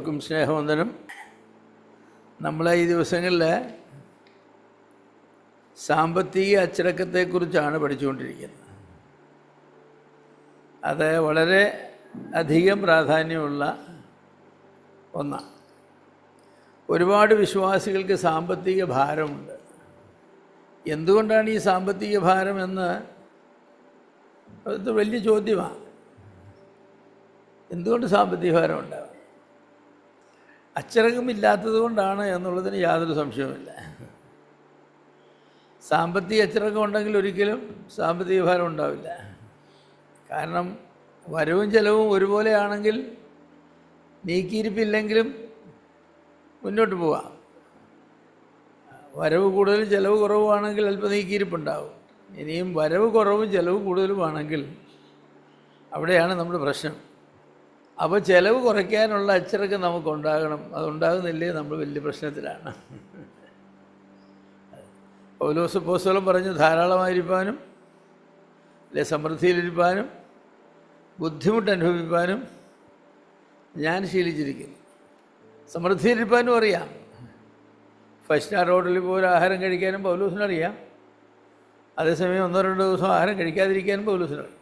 എല്ലാവർക്കും സ്നേഹവന്ദനം. നമ്മളെ ഈ ദിവസങ്ങളിൽ സാമ്പത്തിക അച്ചടക്കത്തെക്കുറിച്ചാണ് പഠിച്ചുകൊണ്ടിരിക്കുന്നത്. അത് വളരെ അധികം പ്രാധാന്യമുള്ള ഒന്നാണ്. ഒരുപാട് വിശ്വാസികൾക്ക് സാമ്പത്തിക ഭാരമുണ്ട്. എന്തുകൊണ്ടാണ് ഈ സാമ്പത്തിക ഭാരം എന്ന് അത് വലിയ ചോദ്യമാണ്. എന്തുകൊണ്ട് സാമ്പത്തിക ഭാരം ഉണ്ടാകും? അച്ചടക്കമില്ലാത്തത് കൊണ്ടാണ് എന്നുള്ളതിന് യാതൊരു സംശയവുമില്ല. സാമ്പത്തിക അച്ചടക്കം ഉണ്ടെങ്കിൽ ഒരിക്കലും സാമ്പത്തിക ഭാരം ഉണ്ടാവില്ല. കാരണം വരവും ചെലവും ഒരുപോലെയാണെങ്കിൽ നീക്കിയിരിപ്പില്ലെങ്കിലും മുന്നോട്ട് പോവാം. വരവ് കൂടുതലും ചിലവ് കുറവുമാണെങ്കിൽ അല്പം നീക്കിയിരിപ്പുണ്ടാവും. ഇനിയും വരവ് കുറവും ചിലവ് കൂടുതലുമാണെങ്കിൽ അവിടെയാണ് നമ്മുടെ പ്രശ്നം. അപ്പോൾ ചിലവ് കുറയ്ക്കാനുള്ള അച്ചടക്കം നമുക്കുണ്ടാകണം. അതുണ്ടാകുന്നില്ലേ നമ്മൾ വലിയ പ്രശ്നത്തിലാണ്. പൗലോസ് അപ്പോസ്തലൻ പറഞ്ഞു, ധാരാളമായിരിക്കാനും അല്ലെ സമൃദ്ധിയിലിരിക്കാനും ബുദ്ധിമുട്ട് അനുഭവിക്കാനും ഞാൻ ശീലിച്ചിരിക്കുന്നു. സമൃദ്ധിയിലിരിക്കാനും അറിയാം. 5 സ്റ്റാർ ഹോട്ടലിൽ പോയി ആഹാരം കഴിക്കാനും പൗലോസിനറിയാം. അതേസമയം 1-2 ദിവസം ആഹാരം കഴിക്കാതിരിക്കാനും പൗലോസിനറിയാം.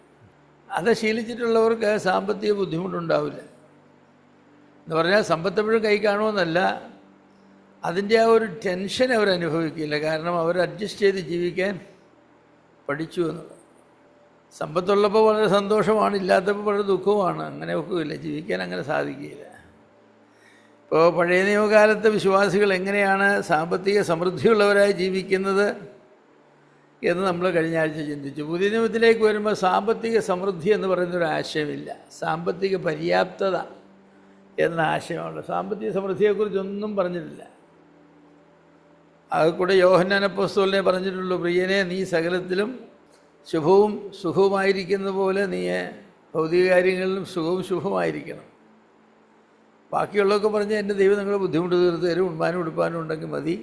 അത് ശീലിച്ചിട്ടുള്ളവർക്ക് സാമ്പത്തിക ബുദ്ധിമുട്ടുണ്ടാവില്ല. എന്ന് പറഞ്ഞാൽ സമ്പത്തെപ്പോഴും കൈ കാണുമെന്നല്ല, അതിൻ്റെ ആ ഒരു ടെൻഷൻ അവരനുഭവിക്കില്ല. കാരണം അവർ അഡ്ജസ്റ്റ് ചെയ്ത് ജീവിക്കാൻ പഠിച്ചു എന്നുള്ളത്. സമ്പത്തുള്ളപ്പോൾ വളരെ സന്തോഷമാണ്, ഇല്ലാത്തപ്പോൾ വളരെ ദുഃഖവുമാണ്. അങ്ങനെ ഒക്കുകയില്ല, ജീവിക്കാൻ അങ്ങനെ സാധിക്കില്ല. ഇപ്പോൾ പഴയ നിയമകാലത്തെ വിശ്വാസികൾ എങ്ങനെയാണ് സാമ്പത്തിക സമൃദ്ധിയുള്ളവരായി ജീവിക്കുന്നത് എന്ന് നമ്മൾ കഴിഞ്ഞ ആഴ്ച ചിന്തിച്ചു. പുതിയ നിയമത്തിലേക്ക് വരുമ്പോൾ സാമ്പത്തിക സമൃദ്ധി എന്ന് പറയുന്നൊരു ആശയമില്ല. സാമ്പത്തിക പര്യാപ്തത എന്ന ആശയമുള്ള. സാമ്പത്തിക സമൃദ്ധിയെക്കുറിച്ചൊന്നും പറഞ്ഞിട്ടില്ല. അത് കൂടെ യോഹന്നാൻ അപ്പോസ്തലനെ പറഞ്ഞിട്ടുള്ളൂ, പ്രിയനെ നീ സകലത്തിലും ശുഭവും സുഖവുമായിരിക്കുന്ന പോലെ നീ ഭൗതിക കാര്യങ്ങളിലും സുഖവും ശുഭമായിരിക്കണം. ബാക്കിയുള്ളതൊക്കെ പറഞ്ഞാൽ എൻ്റെ ദൈവം നിങ്ങളെ ബുദ്ധിമുട്ട് തീർത്ത് തരും, ഉണ്മാനും ഉടുപ്പാനും ഉണ്ടെങ്കിൽ മതി.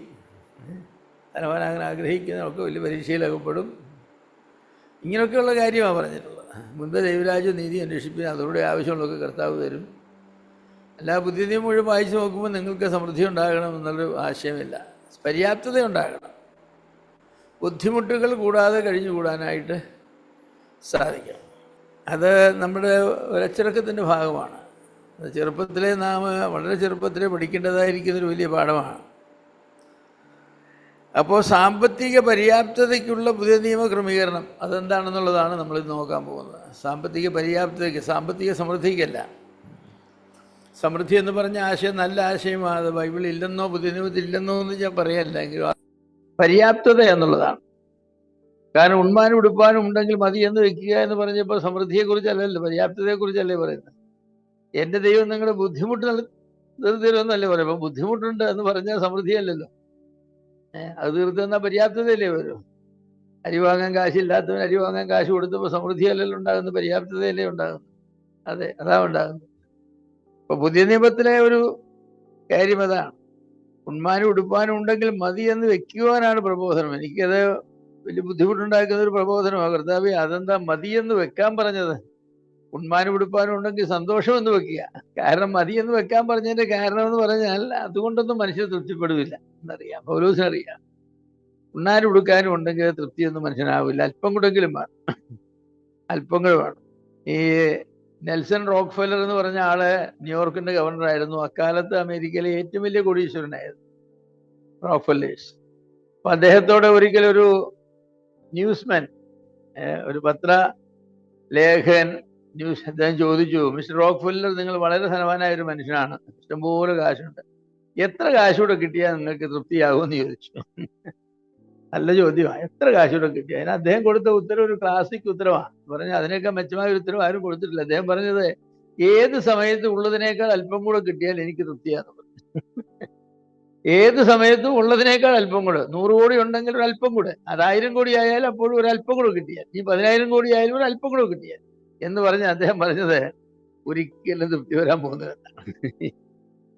ധനവാൻ അങ്ങനെ ആഗ്രഹിക്കുന്നതൊക്കെ വലിയ പരീക്ഷയിലകപ്പെടും. ഇങ്ങനെയൊക്കെയുള്ള കാര്യമാണ് പറഞ്ഞിട്ടുള്ളത്. മുൻപേ ദൈവരാജ്യം നീതി അന്വേഷിപ്പിന്, അതോടെ ആവശ്യമുള്ളതൊക്കെ കർത്താവ് തരും. എല്ലാ പുതിയ നിയമം മുഴുവൻ വായിച്ച് നോക്കുമ്പോൾ നിങ്ങൾക്ക് സമൃദ്ധി ഉണ്ടാകണം എന്നുള്ളൊരു ആശയമില്ല. പര്യാപ്തത ഉണ്ടാകണം. ബുദ്ധിമുട്ടുകൾ കൂടാതെ കഴിഞ്ഞുകൂടാനായിട്ട് സാധിക്കണം. അത് നമ്മുടെ ഒരച്ചടക്കത്തിൻ്റെ ഭാഗമാണ്. ചെറുപ്പത്തിലെ നാം വളരെ ചെറുപ്പത്തിലെ പഠിക്കേണ്ടതായിരിക്കുന്നൊരു വലിയ പാഠമാണ്. അപ്പോൾ സാമ്പത്തിക പര്യാപ്തതയ്ക്കുള്ള പുതിയ നിയമ ക്രമീകരണം അതെന്താണെന്നുള്ളതാണ് നമ്മളിത് നോക്കാൻ പോകുന്നത്. സാമ്പത്തിക പര്യാപ്തതയ്ക്ക്, സാമ്പത്തിക സമൃദ്ധിക്കല്ല. സമൃദ്ധി എന്ന് പറഞ്ഞ ആശയം നല്ല ആശയമാണ്. അത് ബൈബിളിൽ ഇല്ലെന്നോ പുതിയ നിയമത്തിൽ ഇല്ലെന്നോ എന്ന് ഞാൻ പറയല്ല. എങ്കിലും പര്യാപ്തത എന്നുള്ളതാണ്. കാരണം ഉണ്മാനും ഉടുപ്പാനും ഉണ്ടെങ്കിൽ മതി എന്ന് വെക്കുക എന്ന് പറഞ്ഞപ്പോൾ സമൃദ്ധിയെക്കുറിച്ചല്ലല്ലോ, പര്യാപ്തതയെക്കുറിച്ചല്ലേ പറയുന്നത്. എൻ്റെ ദൈവം നിങ്ങളുടെ ബുദ്ധിമുട്ട് തീർത്തരുമെന്നല്ലേ പറയും. അപ്പം ബുദ്ധിമുട്ടുണ്ട് എന്ന് പറഞ്ഞാൽ സമൃദ്ധിയല്ലല്ലോ. അത് തീർത്തുന്ന പര്യാപ്തതയല്ലേ വരും. അരി വാങ്ങാൻ കാശില്ലാത്തവൻ അരി വാങ്ങാൻ കാശ് കൊടുത്തപ്പോൾ സമൃദ്ധിയല്ലല്ലോ ഉണ്ടാകുന്നത്, പര്യാപ്തതയല്ലേ ഉണ്ടാകുന്നത്. അതെ, അതാ ഉണ്ടാകുന്നത്. അപ്പോൾ പുതിയ നിയമത്തിലെ ഒരു കാര്യം അതാണ്. ഉണ്മാനും ഉടുപ്പാനും ഉണ്ടെങ്കിൽ മതി എന്ന് വെക്കുവാനാണ് പ്രബോധനം. എനിക്കത് വലിയ ബുദ്ധിമുട്ടുണ്ടാക്കുന്ന ഒരു പ്രബോധനമാണ്. കർത്താവേ, അതെന്താ മതിയെന്ന് വെക്കാൻ പറഞ്ഞത്? ഉണ്മാനും ഉടുപ്പാനും ഉണ്ടെങ്കിൽ സന്തോഷം എന്ന് വെക്കുക. കാരണം മതിയെന്ന് വെക്കാൻ പറഞ്ഞതിൻ്റെ കാരണം എന്ന് പറഞ്ഞാൽ അതുകൊണ്ടൊന്നും മനുഷ്യർ തൃപ്തിപ്പെടുവില്ല എന്നറിയാം. പൗലോസിനറിയാം. ഉണ്ണാനും ഉടുക്കാനും ഉണ്ടെങ്കിൽ തൃപ്തിയൊന്നും മനുഷ്യനാവില്ല. അല്പം കൂടെങ്കിലും വേണം, അല്പം കൂടെ വേണം. ഈ നെൽസൺ റോക്ക്ഫെല്ലർ എന്ന് പറഞ്ഞ ആള് ന്യൂയോർക്കിൻ്റെ ഗവർണറായിരുന്നു. അക്കാലത്ത് അമേരിക്കയിലെ ഏറ്റവും വലിയ കോടീശ്വരനായിരുന്നു റോക്ക്ഫെല്ലേഴ്സ്. അപ്പം അദ്ദേഹത്തോടെ ഒരിക്കലൊരു ന്യൂസ്മാൻ, ഒരു പത്ര ലേഖകൻ അദ്ദേഹം ചോദിച്ചു, മിസ്റ്റർ റോക്ക്ഫെല്ലർ, നിങ്ങൾ വളരെ ധനവാനായ ഒരു മനുഷ്യനാണ്, ഇഷ്ടംപോലെ കാശുണ്ട്, എത്ര കാശൂടെ കിട്ടിയാൽ നിങ്ങൾക്ക് തൃപ്തിയാകുമെന്ന് ചോദിച്ചു. നല്ല ചോദ്യമാണ്. എത്ര കാശൂടെ കിട്ടിയ? അതിന് അദ്ദേഹം കൊടുത്ത ഉത്തരം ഒരു ക്ലാസിക് ഉത്തരമാണ്. പറഞ്ഞാൽ അതിനേക്കാൾ മെച്ചമായ ഒരു ഉത്തരവ് ആരും കൊടുത്തിട്ടില്ല. അദ്ദേഹം പറഞ്ഞത്, ഏത് സമയത്ത് ഉള്ളതിനേക്കാൾ അല്പം കൂടെ കിട്ടിയാൽ എനിക്ക് തൃപ്തിയാന്ന് പറഞ്ഞു. ഏത് സമയത്തും ഉള്ളതിനേക്കാൾ അല്പം കൂടെ. 100 കോടി ഉണ്ടെങ്കിൽ ഒരു അല്പം കൂടെ. അത് 1000 കോടി ആയാലും അപ്പോഴും ഒരു അല്പം കൂടെ കിട്ടിയാൽ, ഈ 10,000 കോടി ആയാലും ഒരു അല്പം കൂടെ കിട്ടിയാൽ എന്ന് പറഞ്ഞ് അദ്ദേഹം പറഞ്ഞത് ഒരിക്കലും തൃപ്തി വരാൻ പോകുന്നതെന്നാണ്.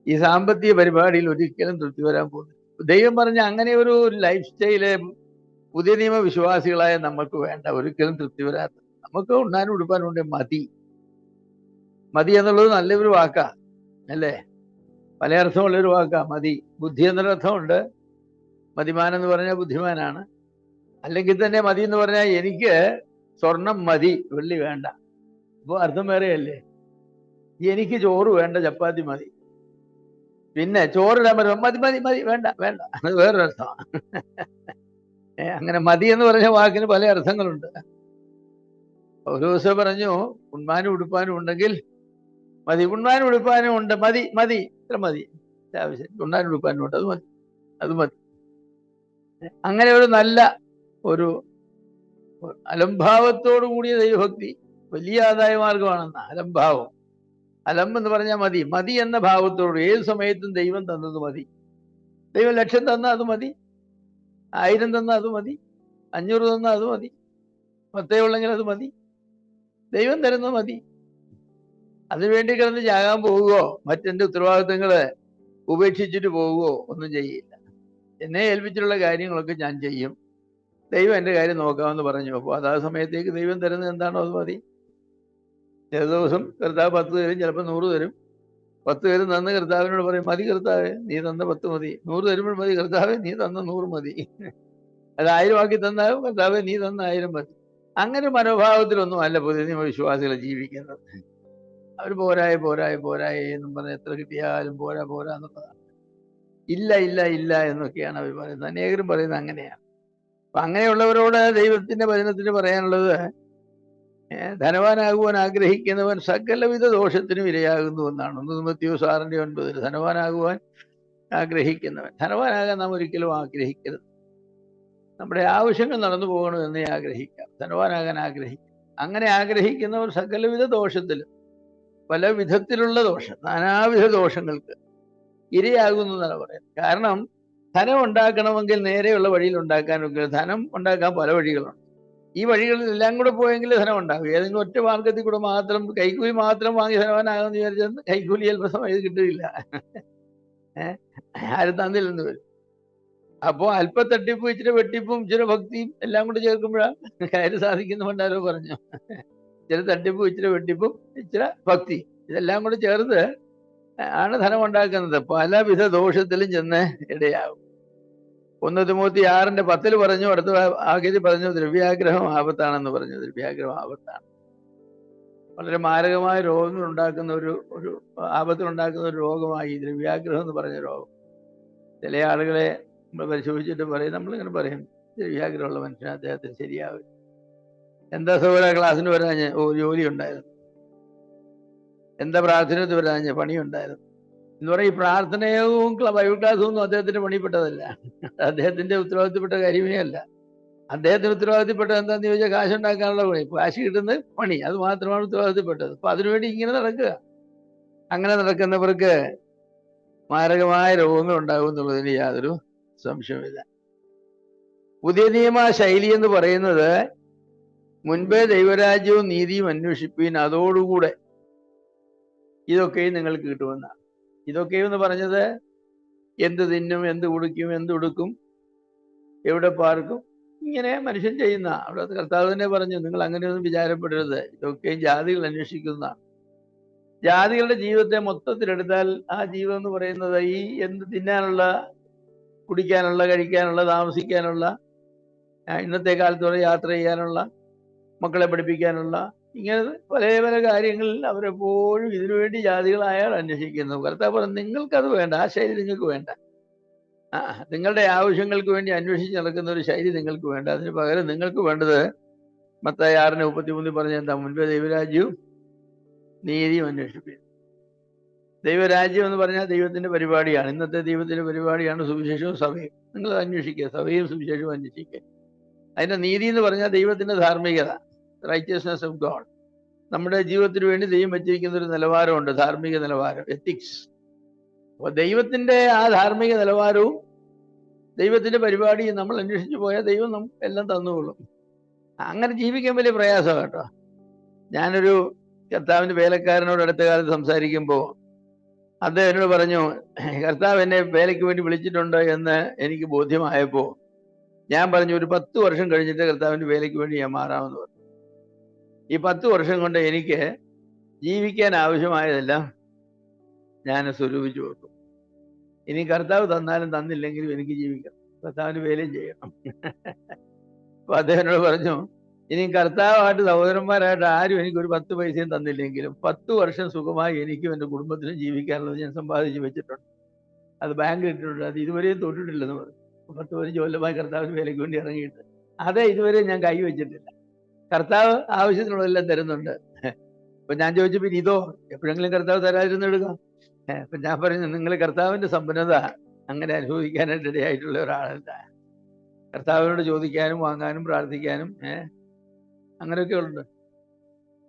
ഈ സാമ്പത്തിക പരിപാടിയിൽ ഒരിക്കലും തൃപ്തി വരാൻ പോകുന്നത്. ദൈവം പറഞ്ഞ അങ്ങനെ ഒരു ലൈഫ് സ്റ്റൈല് പുതിയ നിയമ വിശ്വാസികളായ നമുക്ക് വേണ്ട. ഒരിക്കലും തൃപ്തി വരാത്ത. നമുക്ക് ഉണ്ണാനും ഉടുപ്പാനും ഉണ്ട്, മതി. മതി എന്നുള്ളത് നല്ലൊരു വാക്കാ അല്ലേ? പല അർത്ഥമുള്ളൊരു വാക്കാണ് മതി. ബുദ്ധി എന്നൊരർത്ഥമുണ്ട്. മതിമാൻ എന്ന് പറഞ്ഞാൽ ബുദ്ധിമാനാണ്. അല്ലെങ്കിൽ തന്നെ മതി എന്ന് പറഞ്ഞാൽ എനിക്ക് സ്വർണം മതി, വെള്ളി വേണ്ട. അപ്പോൾ അർത്ഥം വേറെയല്ലേ. എനിക്ക് ചോറ് വേണ്ട, ചപ്പാത്തി മതി. പിന്നെ ചോറിടാൻ പറ്റും, മതി മതി മതി, വേണ്ട വേണ്ട, അത് വേറൊരർത്ഥമാണ്. അങ്ങനെ മതി എന്ന് പറഞ്ഞ വാക്കിന് പല അർത്ഥങ്ങളുണ്ട്. ഒരു ദിവസം പറഞ്ഞു, ഉണ്മാനും ഉടുപ്പാനും ഉണ്ടെങ്കിൽ മതി. ഉണ്മാനും ഉടുപ്പാനും ഉണ്ട്, മതി മതി, ഇത്ര മതി, ആവശ്യം. ഉണ്ണാനും ഉടുപ്പാനും ഉണ്ട്, അത് മതി, അത് മതി. അങ്ങനെ ഒരു നല്ല ഒരു അലംഭാവത്തോടു കൂടിയ ദൈവഭക്തി വലിയ ആദായ മാർഗമാണെന്ന. അലംഭാവം, അലം എന്ന് പറഞ്ഞാൽ മതി. മതി എന്ന ഭാവത്തോട് ഏത് സമയത്തും ദൈവം തന്നത് മതി. ദൈവം 1,00,000 തന്നാൽ അത് മതി, 1000 തന്നാൽ അത് മതി, 500 തന്നാൽ അത് മതി, 10 ഉള്ളെങ്കിൽ അത് മതി. ദൈവം തരുന്നത് മതി. അതിനുവേണ്ടി കിടന്ന് ചാകാൻ പോവുകയോ മറ്റെന്റെ ഉത്തരവാദിത്തങ്ങള് ഉപേക്ഷിച്ചിട്ട് പോവുകയോ ഒന്നും ചെയ്യില്ല. എന്നെ ഏൽപ്പിച്ചിട്ടുള്ള കാര്യങ്ങളൊക്കെ ഞാൻ ചെയ്യും. ദൈവം എൻ്റെ കാര്യം നോക്കാമെന്ന് പറഞ്ഞു. അപ്പോൾ അതാ സമയത്തേക്ക് ദൈവം തരുന്നത് എന്താണോ അത് മതി. ചില ദിവസം കർത്താവ് 10 തരും, ചിലപ്പോൾ 100 തരും. 10 തരും തന്ന് കർത്താവിനോട് പറയും, മതി കർത്താവേ, നീ തന്ന 10 മതി. 100 തരുമ്പോൾ മതി കർത്താവേ, നീ തന്ന 100 മതി. അത് 1000 ആക്കി തന്നാലും കർത്താവേ, നീ തന്ന 1000 മതി. അങ്ങനെ മനോഭാവത്തിലൊന്നും അല്ല പുതിയ നിയമ വിശ്വാസികൾ ജീവിക്കുന്നത്. അവർ പോരായ പോരായ പോരായ എന്നും പറഞ്ഞ് എത്ര കിട്ടിയാലും പോരാ പോരാ എന്നുള്ളതാണ്. ഇല്ല ഇല്ല ഇല്ല എന്നൊക്കെയാണ് അവർ പറയുന്നത്. അനേകരും പറയുന്നത് അങ്ങനെയാണ്. അപ്പൊ അങ്ങനെയുള്ളവരോട് ദൈവത്തിന്റെ വചനത്തിന് പറയാനുള്ളത്, ധനവാനാകുവാൻ ആഗ്രഹിക്കുന്നവൻ സകലവിധ ദോഷത്തിനും ഇരയാകുന്നു എന്നാണ്. 1 തിമോഥെയോസ് 6:9. ധനവാനാകുവാൻ ആഗ്രഹിക്കുന്നവൻ. ധനവാനാകാൻ നാം ഒരിക്കലും ആഗ്രഹിക്കരുത്. നമ്മുടെ ആവശ്യങ്ങൾ നടന്നു പോകണമെന്നേ ആഗ്രഹിക്കാം. ധനവാനാകാൻ ആഗ്രഹിക്കും. അങ്ങനെ ആഗ്രഹിക്കുന്നവർ സകലവിധ ദോഷത്തിലും, പല വിധത്തിലുള്ള ദോഷം, നാനാവിധ ദോഷങ്ങൾക്ക് ഇരയാകുന്നു എന്നാണ് പറയുന്നത്. കാരണം ധനം ഉണ്ടാക്കണമെങ്കിൽ നേരെയുള്ള വഴിയിൽ ഉണ്ടാക്കാനൊക്കെ, ധനം ഉണ്ടാക്കാൻ പല വഴികളുണ്ട്. ഈ വഴികളിൽ എല്ലാം കൂടെ പോയെങ്കിൽ ധനം ഉണ്ടാകും. ഏതെങ്കിലും ഒറ്റ മാർഗത്തിൽ കൂടെ മാത്രം കൈക്കൂലി മാത്രം വാങ്ങി ധനവാനാകുമെന്ന് വിചാരിച്ചാൽ കൈക്കൂലി ചിലപ്പോൾ സമയത്ത് കിട്ടില്ല. ആരും തന്നില്ലെന്ന് വരും. അപ്പോൾ അല്പ തട്ടിപ്പും ഇച്ചിരി വെട്ടിപ്പും ഇച്ചിരി ഭക്തിയും എല്ലാം കൂടെ ചേർക്കുമ്പോഴാണ് കാര്യം സാധിക്കുന്ന പണ്ടാരോ പറഞ്ഞു. ഇച്ചിരി തട്ടിപ്പും ഇച്ചിരി വെട്ടിപ്പും ഇച്ചിരി ഭക്തി, ഇതെല്ലാം കൂടെ ചേർത്ത് ആണ് ധനം ഉണ്ടാക്കുന്നത്. പലവിധ ദോഷത്തിലും ചെന്ന് ഇടയാകും. 1 തിമോത്തി 6:10 പറഞ്ഞു, അടുത്ത ആദ്യത്തിൽ പറഞ്ഞു ദ്രവ്യാഗ്രഹം ആപത്താണെന്ന് പറഞ്ഞു. ദ്രവ്യാഗ്രഹം ആപത്താണ്. വളരെ മാരകമായ രോഗങ്ങൾ ഉണ്ടാക്കുന്ന ഒരു ആപത്തുണ്ടാക്കുന്ന ഒരു രോഗമായി ദ്രവ്യാഗ്രഹം എന്ന് പറഞ്ഞ രോഗം. ചില ആളുകളെ നമ്മൾ പരിശോധിച്ചിട്ട് പറയും, നമ്മളിങ്ങനെ പറയും, ദ്രവ്യാഗ്രഹമുള്ള മനുഷ്യൻ, അദ്ദേഹത്തിന് ശരിയാവില്ല. എന്താ സഹോദര ക്ലാസ്സിന് വരാഞ്ഞ്? ജോലി ഉണ്ടായിരുന്നു. എന്താ പ്രാർത്ഥനയ്ക്ക് വരാഞ്ഞ്? പണിയുണ്ടായിരുന്നു എന്ന് പറയും. ഈ പ്രാർത്ഥനയും ബൈബിൾ ക്ലാസ്സും ഒന്നും അദ്ദേഹത്തിന്റെ പണിപ്പെട്ടതല്ല. അദ്ദേഹത്തിന്റെ ഉത്തരവാദിത്തപ്പെട്ട കാര്യമേ അല്ല. അദ്ദേഹത്തിന് ഉത്തരവാദിത്തപ്പെട്ടത് എന്താണെന്ന് ചോദിച്ചാൽ കാശുണ്ടാക്കാനുള്ള പണി, കാശ് കിട്ടുന്ന പണി, അത് മാത്രമാണ് ഉത്തരവാദിത്തപ്പെട്ടത്. അപ്പൊ അതിനുവേണ്ടി ഇങ്ങനെ നടക്കുക. അങ്ങനെ നടക്കുന്നവർക്ക് മാരകമായ രോഗങ്ങൾ ഉണ്ടാകും എന്നുള്ളതിന് യാതൊരു സംശയമില്ല. പുതിയ നിയമ ശൈലി എന്ന് പറയുന്നത് മുൻപേ ദൈവരാജ്യവും നീതിയും അന്വേഷിപ്പീൻ, അതോടുകൂടെ ഇതൊക്കെയും നിങ്ങൾക്ക് കിട്ടുമെന്നാണ്. ഇതൊക്കെയും എന്ന് പറഞ്ഞത് എന്ത് തിന്നും, എന്ത് കുടിക്കും, എന്തുടുക്കും, എവിടെ പാർക്കും, ഇങ്ങനെ മനുഷ്യൻ ചെയ്യുന്ന. അവിടെ കർത്താവ് തന്നെ പറഞ്ഞു, നിങ്ങൾ അങ്ങനെയൊന്നും വിചാരപ്പെടരുത്, ഇതൊക്കെയും ജാതികൾ അന്വേഷിക്കുന്നതാണ്. ജാതികളുടെ ജീവിതത്തെ മൊത്തത്തിലെടുത്താൽ ആ ജീവിതം എന്ന് പറയുന്നത് ഈ എന്ത് തിന്നാനുള്ള, കുടിക്കാനുള്ള, കഴിക്കാനുള്ള, താമസിക്കാനുള്ള, ഇന്നത്തെ കാലത്തോടെ യാത്ര ചെയ്യാനുള്ള, മക്കളെ പഠിപ്പിക്കാനുള്ള, ഇങ്ങനെ പല പല കാര്യങ്ങളിൽ അവരെപ്പോഴും ഇതിനുവേണ്ടി ജാതികളായാൽ അന്വേഷിക്കുന്നു. കർത്താവ് പറഞ്ഞു, നിങ്ങൾക്കത് വേണ്ട, ആ ശൈലി നിങ്ങൾക്ക് വേണ്ട. നിങ്ങളുടെ ആവശ്യങ്ങൾക്ക് വേണ്ടി അന്വേഷിച്ച് നടക്കുന്ന ഒരു ശൈലി നിങ്ങൾക്ക് വേണ്ട. അതിന് പകരം നിങ്ങൾക്ക് വേണ്ടത് മത്തായി 6:33 പറഞ്ഞ എന്താ? മുൻപേ ദൈവരാജ്യവും നീതിയും അന്വേഷിപ്പിക്കും. ദൈവരാജ്യം എന്ന് പറഞ്ഞാൽ ദൈവത്തിന്റെ പരിപാടിയാണ്. ഇന്നത്തെ ദൈവത്തിന്റെ പരിപാടിയാണ് സുവിശേഷവും സഭയും. നിങ്ങൾ അന്വേഷിക്കുക, സഭയും സുവിശേഷവും അന്വേഷിക്കുക. അതിന്റെ നീതി എന്ന് പറഞ്ഞാൽ ദൈവത്തിന്റെ ധാർമ്മികത, റൈറ്റിയസ്നെസ് ഓഫ് ഗോഡ്. നമ്മുടെ ജീവിതത്തിന് വേണ്ടി ദൈവം വെച്ചിരിക്കുന്ന ഒരു നിലവാരമുണ്ട്, ധാർമ്മിക നിലവാരം, എത്തിക്സ്. അപ്പോൾ ദൈവത്തിന്റെ ആ ധാർമ്മിക നിലവാരവും ദൈവത്തിന്റെ പരിപാടിയും നമ്മൾ അന്വേഷിച്ചു പോയാൽ ദൈവം നമുക്ക് എല്ലാം തന്നുകൊള്ളും. അങ്ങനെ ജീവിക്കാൻ വലിയ പ്രയാസമാണ് കേട്ടോ. ഞാനൊരു കർത്താവിന്റെ വേലക്കാരനോട് അടുത്ത കാലത്ത് സംസാരിക്കുമ്പോൾ അദ്ദേഹം എന്നോട് പറഞ്ഞു, കർത്താവ് എന്നെ വേലയ്ക്ക് വേണ്ടി വിളിച്ചിട്ടുണ്ട് എന്ന് എനിക്ക് ബോധ്യമായപ്പോൾ ഞാൻ പറഞ്ഞു, ഒരു 10 വർഷം കഴിഞ്ഞിട്ട് കർത്താവിന്റെ വേലയ്ക്ക് വേണ്ടി ഞാൻ മാറാമെന്ന് പറഞ്ഞു. ഈ 10 വർഷം കൊണ്ട് എനിക്ക് ജീവിക്കാൻ ആവശ്യമായതെല്ലാം ഞാൻ സ്വരൂപിച്ചു വെക്കും. ഇനി കർത്താവ് തന്നാലും തന്നില്ലെങ്കിലും എനിക്ക് ജീവിക്കണം, കർത്താവിന് വേലയും ചെയ്യണം. അപ്പൊ അദ്ദേഹത്തിനോട് പറഞ്ഞു, ഇനി കർത്താവായിട്ട് സഹോദരന്മാരായിട്ട് ആരും എനിക്കൊരു 10 പൈസയും തന്നില്ലെങ്കിലും 10 വർഷം സുഖമായി എനിക്കും എൻ്റെ കുടുംബത്തിനും ജീവിക്കാനുള്ളത് ഞാൻ സമ്പാദിച്ച് വെച്ചിട്ടുണ്ട്. അത് ബാങ്കിൽ ഇട്ടിട്ടുണ്ട്. അത് ഇതുവരെയും തൊട്ടിട്ടില്ലെന്ന് പറഞ്ഞു. 10-15 കൊല്ലമായി കർത്താവിന് വേലയ്ക്ക് വേണ്ടി ഇറങ്ങിയിട്ട് അതേ ഇതുവരെ ഞാൻ കൈ വെച്ചിട്ടില്ല. കർത്താവ് ആവശ്യത്തിനുള്ളതെല്ലാം തരുന്നുണ്ട്. അപ്പൊ ഞാൻ ചോദിച്ചു, പിന്നെ ഇതോ എപ്പോഴെങ്കിലും കർത്താവ് തരാതിരുന്ന് എടുക്കാം? അപ്പൊ ഞാൻ പറഞ്ഞു, നിങ്ങൾ കർത്താവിന്റെ സമ്പന്നത അങ്ങനെ അനുഭവിക്കാനായിട്ട് ഇടയായിട്ടുള്ള ഒരാളല്ല. കർത്താവിനോട് ചോദിക്കാനും വാങ്ങാനും പ്രാർത്ഥിക്കാനും അങ്ങനെയൊക്കെ ഉണ്ട്.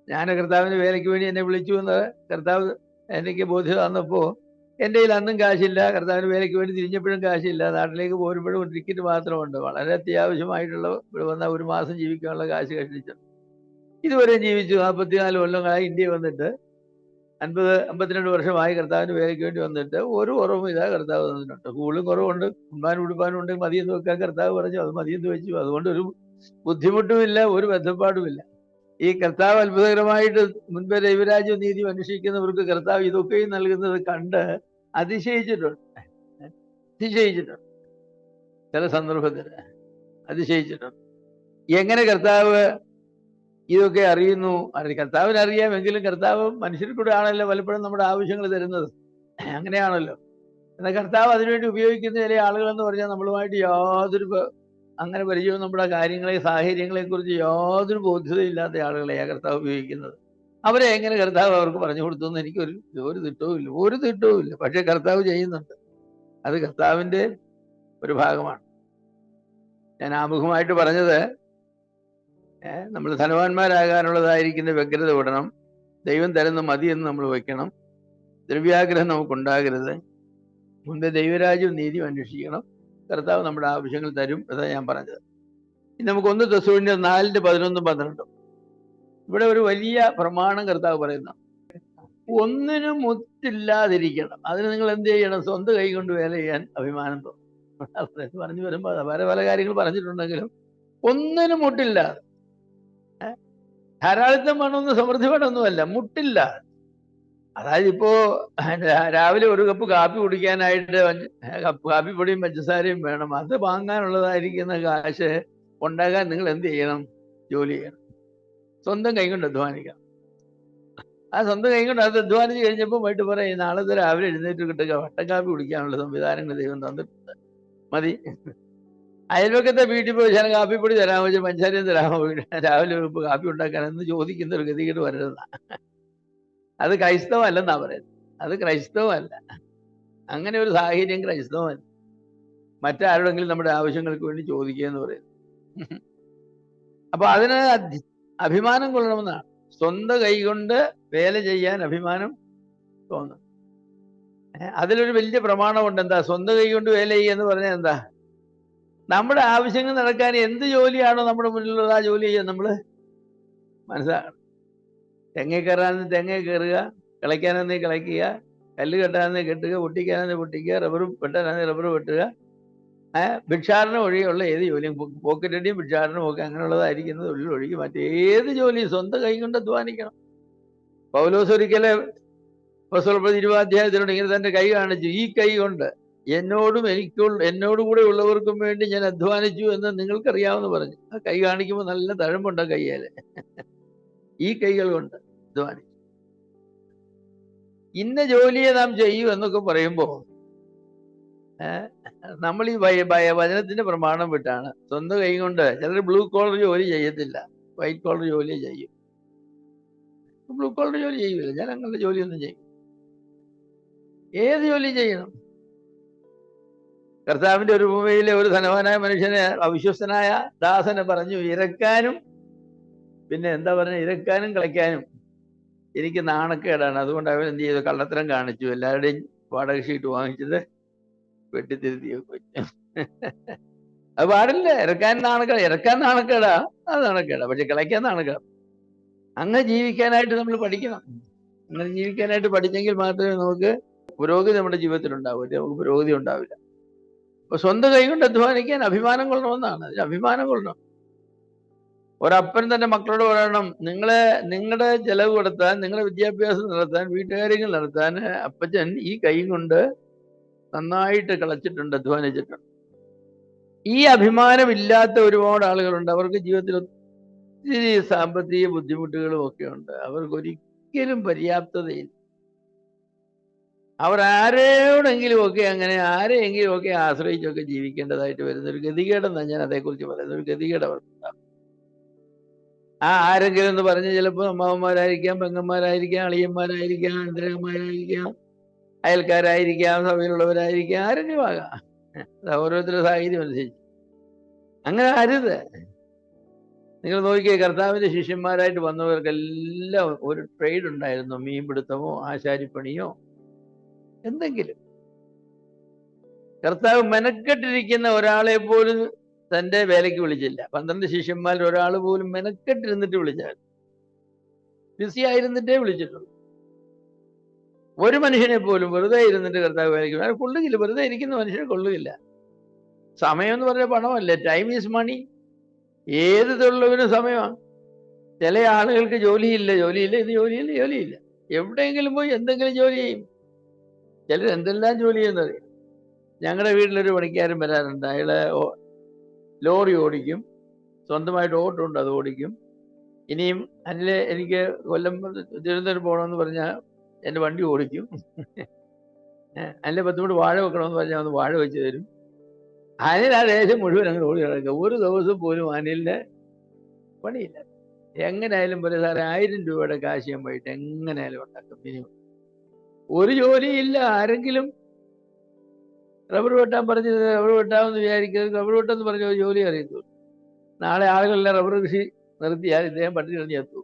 ഞാൻ കർത്താവിന് വേലയ്ക്ക് വേണ്ടി എന്നെ വിളിച്ചു എന്ന് കർത്താവ് എനിക്ക് ബോധ്യം തന്നപ്പോ എൻ്റെ കയ്യിൽ അന്നും കാശില്ല. കർത്താവിന് വേലയ്ക്ക് വേണ്ടി തിരിഞ്ഞപ്പോഴും കാശില്ല. നാട്ടിലേക്ക് പോരുമ്പോഴും ഒരു ടിക്കറ്റ് മാത്രമുണ്ട്. വളരെ അത്യാവശ്യമായിട്ടുള്ള ഇവിടെ വന്ന ഒരു മാസം ജീവിക്കാനുള്ള കാശ് കഷ്ടിച്ചു. ഇതുവരെ ജീവിച്ചു. 44 കൊല്ലങ്ങളായി ഇന്ത്യ വന്നിട്ട് 52 വർഷമായി കർത്താവിന് വേലയ്ക്ക് വേണ്ടി വന്നിട്ട് ഒരു കുറവും ഇതാ കർത്താവ് തന്നിട്ടുണ്ട്. കൂടുതലും കുറവുണ്ട്, ഉണ്മാനും ഉടുപ്പാനും ഉണ്ടെങ്കിൽ മതിയെന്ന് വെക്കാൻ കർത്താവ് പറഞ്ഞു. അത് മതിയെന്ന് വെച്ചു. അതുകൊണ്ട് ഒരു ബുദ്ധിമുട്ടുമില്ല, ഒരു ബന്ധപ്പാടുമില്ല. ഈ കർത്താവ് അത്ഭുതകരമായിട്ട് മുൻപേ ദൈവരാജ്യവും നീതിയും അന്വേഷിക്കുന്നവർക്ക് കർത്താവ് ഇതൊക്കെയും നൽകുന്നത് കണ്ട് അതിശയിച്ചിട്ടുണ്ട്. ചില സന്ദർഭത്തിൽ അതിശയിച്ചിട്ടുണ്ട്. എങ്ങനെ കർത്താവ് ഇതൊക്കെ അറിയുന്നു? കർത്താവിന് അറിയാമെങ്കിലും കർത്താവ് മനുഷ്യരിൽ കൂടെ ആണല്ലോ പലപ്പോഴും നമ്മുടെ ആവശ്യങ്ങൾ തരുന്നത്. അങ്ങനെയാണല്ലോ. എന്നാൽ കർത്താവ് അതിനുവേണ്ടി ഉപയോഗിക്കുന്ന ചില ആളുകൾ എന്ന് പറഞ്ഞാൽ നമ്മളുമായിട്ട് യാതൊരു അങ്ങനെ പരിചയവും നമ്മുടെ കാര്യങ്ങളെ സാഹചര്യങ്ങളെ കുറിച്ച് യാതൊരു ബോധ്യതയില്ലാത്ത ആളുകളെയാണ് കർത്താവ് ഉപയോഗിക്കുന്നത്. അവരെ എങ്ങനെ കർത്താവ് അവർക്ക് പറഞ്ഞു കൊടുത്തു എന്ന് എനിക്കൊരു ഒരു തിട്ടവും ഇല്ല. പക്ഷെ കർത്താവ് ചെയ്യുന്നുണ്ട്. അത് കർത്താവിൻ്റെ ഒരു ഭാഗമാണ്. ഞാൻ ആമുഖമായിട്ട് പറഞ്ഞത്, നമ്മൾ ധനവാന്മാരാകാനുള്ളതായിരിക്കുന്ന വ്യഗ്രത വിടണം. ദൈവം തരുന്ന മതി എന്ന് നമ്മൾ വയ്ക്കണം. ദ്രവ്യാഗ്രഹം നമുക്കുണ്ടാകരുത്. മുമ്പേ ദൈവരാജ്യവും നീതിയും അന്വേഷിക്കണം. കർത്താവ് നമ്മുടെ ആവശ്യങ്ങൾ തരും. അതാണ് ഞാൻ പറഞ്ഞത്. ഇനി നമുക്ക് 1 തെസ്സലോനിക്കർ 4:11-12 ഇവിടെ ഒരു വലിയ പ്രമാണം കർത്താവ് പറയുന്ന, ഒന്നിനും മുറ്റില്ലാതിരിക്കണം. അതിന് നിങ്ങൾ എന്ത് ചെയ്യണം? സ്വന്തം കൈ കൊണ്ട് വേല ചെയ്യാൻ അഭിമാനം തോന്നും. പറഞ്ഞു വരുമ്പോൾ പല കാര്യങ്ങൾ പറഞ്ഞിട്ടുണ്ടെങ്കിലും ഒന്നിനും മുട്ടില്ലാതെ, ധാരാളിത്തം വേണമെന്ന് സമൃദ്ധി വേണമെന്നുമല്ല, മുട്ടില്ല. അതായത് ഇപ്പോ രാവിലെ ഒരു കപ്പ് കാപ്പി കുടിക്കാനായിട്ട് കാപ്പിപ്പൊടിയും പഞ്ചസാരയും വേണം. അത് വാങ്ങാനുള്ളതായിരിക്കുന്ന കാശ് ഉണ്ടാകാൻ നിങ്ങൾ എന്ത് ചെയ്യണം? ജോലി ചെയ്യണം. സ്വന്തം കൈ കൊണ്ട് അധ്വാനിക്കണം. ആ സ്വന്തം കൈ കൊണ്ട് അത് അധ്വാനിച്ച് കഴിഞ്ഞപ്പോൾ പോയിട്ട് പറയും, നാളത്തെ രാവിലെ എഴുന്നേറ്റ് കിട്ടുക വട്ടം കാപ്പി കുടിക്കാനുള്ള സംവിധാനങ്ങൾ ദൈവം തന്നിട്ടുണ്ട്, മതി. അയൽവക്കത്തെ വീട്ടിൽ പോയി ഞാൻ കാപ്പിപ്പൊടി തരാമോ, പഞ്ചസാരയും തരാമോ, രാവിലെ കാപ്പി ഉണ്ടാക്കാനെന്ന് ചോദിക്കുന്ന ഒരു ഗതികേട് വരരുതാണ്. അത് ക്രൈസ്തവമല്ലെന്നാ പറയുന്നത്. അത് ക്രൈസ്തവമല്ല. അങ്ങനെ ഒരു സാഹചര്യം ക്രൈസ്തവമല്ല. മറ്റാരോടെങ്കിലും നമ്മുടെ ആവശ്യങ്ങൾക്ക് വേണ്ടി ചോദിക്കുക എന്ന് പറയുന്നത്. അപ്പൊ അതിന് അഭിമാനം കൊള്ളണമെന്നാണ്. സ്വന്തം കൈകൊണ്ട് വേല ചെയ്യാൻ അഭിമാനം തോന്നും. അതിലൊരു വലിയ പ്രമാണമുണ്ട്. എന്താ സ്വന്തം കൈ കൊണ്ട് വേല ചെയ്യുക എന്ന് പറഞ്ഞാൽ എന്താ? നമ്മുടെ ആവശ്യങ്ങൾ നടക്കാൻ എന്ത് ജോലിയാണോ നമ്മുടെ മുന്നിലുള്ളത് ആ ജോലി ചെയ്യാൻ നമ്മൾ മനസ്സിലാക്കണം. തെങ്ങ കയറാനെന്ന് തെങ്ങ കയറുക, കിളയ്ക്കാനെന്ന് കിളയ്ക്കുക, കല്ല് കെട്ടാനെന്ന് കെട്ടുക, പൊട്ടിക്കാനെന്ന് പൊട്ടിക്കുക, റബ്ബർ വെട്ടാനെന്ന് റബ്ബർ വെട്ടുക. ഭിക്ഷാടനം ഒഴികെയുള്ള ഏത് ജോലിയും, പോക്കറ്റടിയും ഭിക്ഷാടനം ഒക്കെ അങ്ങനെയുള്ളതായിരിക്കുന്നത് ഒഴികെ മറ്റേത് ജോലിയും സ്വന്തം കൈ കൊണ്ട് അധ്വാനിക്കണം. പൗലോസ് ഒരിക്കലെ 20 ഇങ്ങനെ തന്റെ കൈ കാണിച്ചു. ഈ കൈ കൊണ്ട് എന്നോട് കൂടെ ഉള്ളവർക്കും വേണ്ടി ഞാൻ അധ്വാനിച്ചു എന്ന് നിങ്ങൾക്കറിയാമെന്ന് പറഞ്ഞു. ആ കൈ കാണിക്കുമ്പോൾ നല്ല തഴമ്പുണ്ട് കയ്യേല്. ഈ കൈകൾ കൊണ്ട് അധ്വാനിച്ചു. ഇന്ന ജോലിയെ നാം ചെയ്യൂ എന്നൊക്കെ പറയുമ്പോൾ നമ്മൾ ഈ വചനത്തിന്റെ പ്രമാണം വിട്ടാണ് സ്വന്തം കൈ കൊണ്ട്. ചിലർ ബ്ലൂ കോളർ ജോലി ചെയ്യത്തില്ല, വൈറ്റ് കോളർ ജോലി ചെയ്യും. ബ്ലൂ കോളർ ജോലി ചെയ്യൂല. ഞാൻ അങ്ങനത്തെ ജോലിയൊന്നും ചെയ്യും. ഏത് ജോലി ചെയ്യണം? കർത്താവിന്റെ ഒരു ഭൂമിയിലെ ഒരു ധനവാനായ മനുഷ്യനെ അവിശ്വസ്തനായ ദാസനെ പറഞ്ഞു, ഇരക്കാനും പിന്നെ എന്താ പറഞ്ഞ ഇരക്കാനും കളിക്കാനും എനിക്ക് നാണക്കേടാണ്. അതുകൊണ്ട് അവൻ എന്ത് ചെയ്തു? കള്ളത്തരം കാണിച്ചു. എല്ലാവരുടെയും വാടക ഷീറ്റ് വാങ്ങിച്ചത് വെട്ടിത്തിരുത്തിയൊക്കെ വെച്ചു. അത് പാടില്ല. ഇറക്കാൻ നാണക്കേടാ, അത് നാണക്കേടാ. പക്ഷെ കളിക്കാൻ നാണക്കേടാ. അങ്ങനെ ജീവിക്കാനായിട്ട് നമ്മൾ പഠിക്കണം. അങ്ങനെ ജീവിക്കാനായിട്ട് പഠിച്ചെങ്കിൽ മാത്രമേ നമുക്ക് പുരോഗതി നമ്മുടെ ജീവിതത്തിൽ ഉണ്ടാവില്ല. നമുക്ക് പുരോഗതി ഉണ്ടാവില്ല. അപ്പൊ സ്വന്തം കൈ കൊണ്ട് അധ്വാനിക്കാൻ അഭിമാനം കൊള്ളണമെന്നാണ്. അതിന് അഭിമാനം കൊള്ളണം. ഒരപ്പൻ തന്റെ മക്കളോട് പറയണം, നിങ്ങളുടെ ചെലവ് കൊടുത്താൻ, നിങ്ങളുടെ വിദ്യാഭ്യാസം നടത്താൻ, വീട്ടുകാര്യങ്ങൾ നടത്താൻ അപ്പച്ചൻ ഈ കൈ കൊണ്ട് നന്നായിട്ട് കളച്ചിട്ടുണ്ട്, അധ്വാനിച്ചിട്ടുണ്ട്. ഈ അഭിമാനമില്ലാത്ത ഒരുപാട് ആളുകളുണ്ട്. അവർക്ക് ജീവിതത്തിൽ ഒത്തിരി സാമ്പത്തിക ബുദ്ധിമുട്ടുകളും ഒക്കെ ഉണ്ട്. അവർക്ക് ഒരിക്കലും പര്യാപ്തതയില്ല. അവർ ആരോടെങ്കിലും ഒക്കെ അങ്ങനെ ആരെയെങ്കിലും ഒക്കെ ആശ്രയിച്ചൊക്കെ ജീവിക്കേണ്ടതായിട്ട് വരുന്ന ഒരു ഗതികേടെന്നാണ് ഞാൻ അതേക്കുറിച്ച് പറയുന്നത്. ഒരു ഗതികേട് അവർക്കുണ്ടാകും. ആ ആരെങ്കിലും എന്ന് പറഞ്ഞ് ചിലപ്പോൾ അമ്മാവന്മാരായിരിക്കാം, പെങ്ങന്മാരായിരിക്കാം, അളിയന്മാരായിരിക്കാം, അനന്തരന്മാരായിരിക്കാം, അയൽക്കാരായിരിക്കാം, സഭയിലുള്ളവരായിരിക്കാം, ആരെങ്കിലും ആകാം. ഓരോരുത്തരുടെ സാഹചര്യം അനുസരിച്ച്. അങ്ങനെ അരുത്. നിങ്ങൾ നോക്കിയേ, കർത്താവിന്റെ ശിഷ്യന്മാരായിട്ട് വന്നവർക്കെല്ലാം ഒരു ട്രേഡ് ഉണ്ടായിരുന്നു. മീൻപിടുത്തമോ ആശാരിപ്പണിയോ എന്തെങ്കിലും. കർത്താവ് മെനക്കെട്ടിരിക്കുന്ന ഒരാളെ പോലും തന്റെ വേലയ്ക്ക് വിളിച്ചില്ല. 12 ശിഷ്യന്മാരിൽ ഒരാൾ പോലും മെനക്കെട്ടിരുന്നിട്ട് വിളിച്ചാൽ ബിസി ആയിരുന്നിട്ടേ വിളിച്ചിട്ടുള്ളൂ. ഒരു മനുഷ്യനെ പോലും വെറുതെ ഇരുന്നിട്ട് കർത്താവ് വേലയ്ക്ക് കൊള്ളുകയില്ല. വെറുതെ ഇരിക്കുന്ന മനുഷ്യനെ കൊള്ളുകയില്ല. സമയം എന്ന് പറഞ്ഞ പണമല്ലേ. ടൈം ഈസ് മണി. ഏത് തൊഴിലുള്ളവനും സമയമാണ്. ചില ആളുകൾക്ക് ജോലിയില്ല, ഇത് ജോലിയില്ല. എവിടെയെങ്കിലും പോയി എന്തെങ്കിലും ജോലി ചെയ്യും. ചിലർ എന്തെല്ലാം ജോലി ചെയ്യുന്നത്. ഞങ്ങളുടെ വീട്ടിലൊരു പണിക്കാരൻ വരാറുണ്ട്. അയാള് ലോറി ഓടിക്കും, സ്വന്തമായിട്ട് ഓട്ടോ ഉണ്ട്, അത് ഓടിക്കും. ഇനിയും അതില് എനിക്ക് കൊല്ലം തിരുവനന്തപുരം പോകണമെന്ന് പറഞ്ഞാൽ എൻ്റെ വണ്ടി ഓടിക്കും. അതിൻ്റെ 10 മിനിറ്റ് വാഴ വെക്കണമെന്ന് പറഞ്ഞാൽ ഒന്ന് വാഴ വെച്ച് തരും. അനിൽ ആ ദേശം മുഴുവൻ അങ്ങനെ ഓടി കിടക്കുക. ഒരു ദിവസം പോലും അനിലിന് പണിയില്ല. എങ്ങനെയായാലും പോലെ സാറേ 1000 രൂപയുടെ കാശ് ഞാൻ പോയിട്ട് എങ്ങനെയായാലും ഉണ്ടാക്കും മിനിമം. ഒരു ജോലിയില്ല. ആരെങ്കിലും റബ്ബർ വെട്ടാൻ പറഞ്ഞത് റബ്ബർ വെട്ടാമെന്ന് വിചാരിക്കുന്നത്, റബ്ബർ വെട്ടെന്ന് പറഞ്ഞ ഒരു ജോലി അറിയത്തുള്ളൂ. നാളെ ആളുകളെല്ലാം റബ്ബർ കൃഷി നിർത്തിയാൽ ഇദ്ദേഹം പട്ടിണി കിടന്ന് ചത്തു.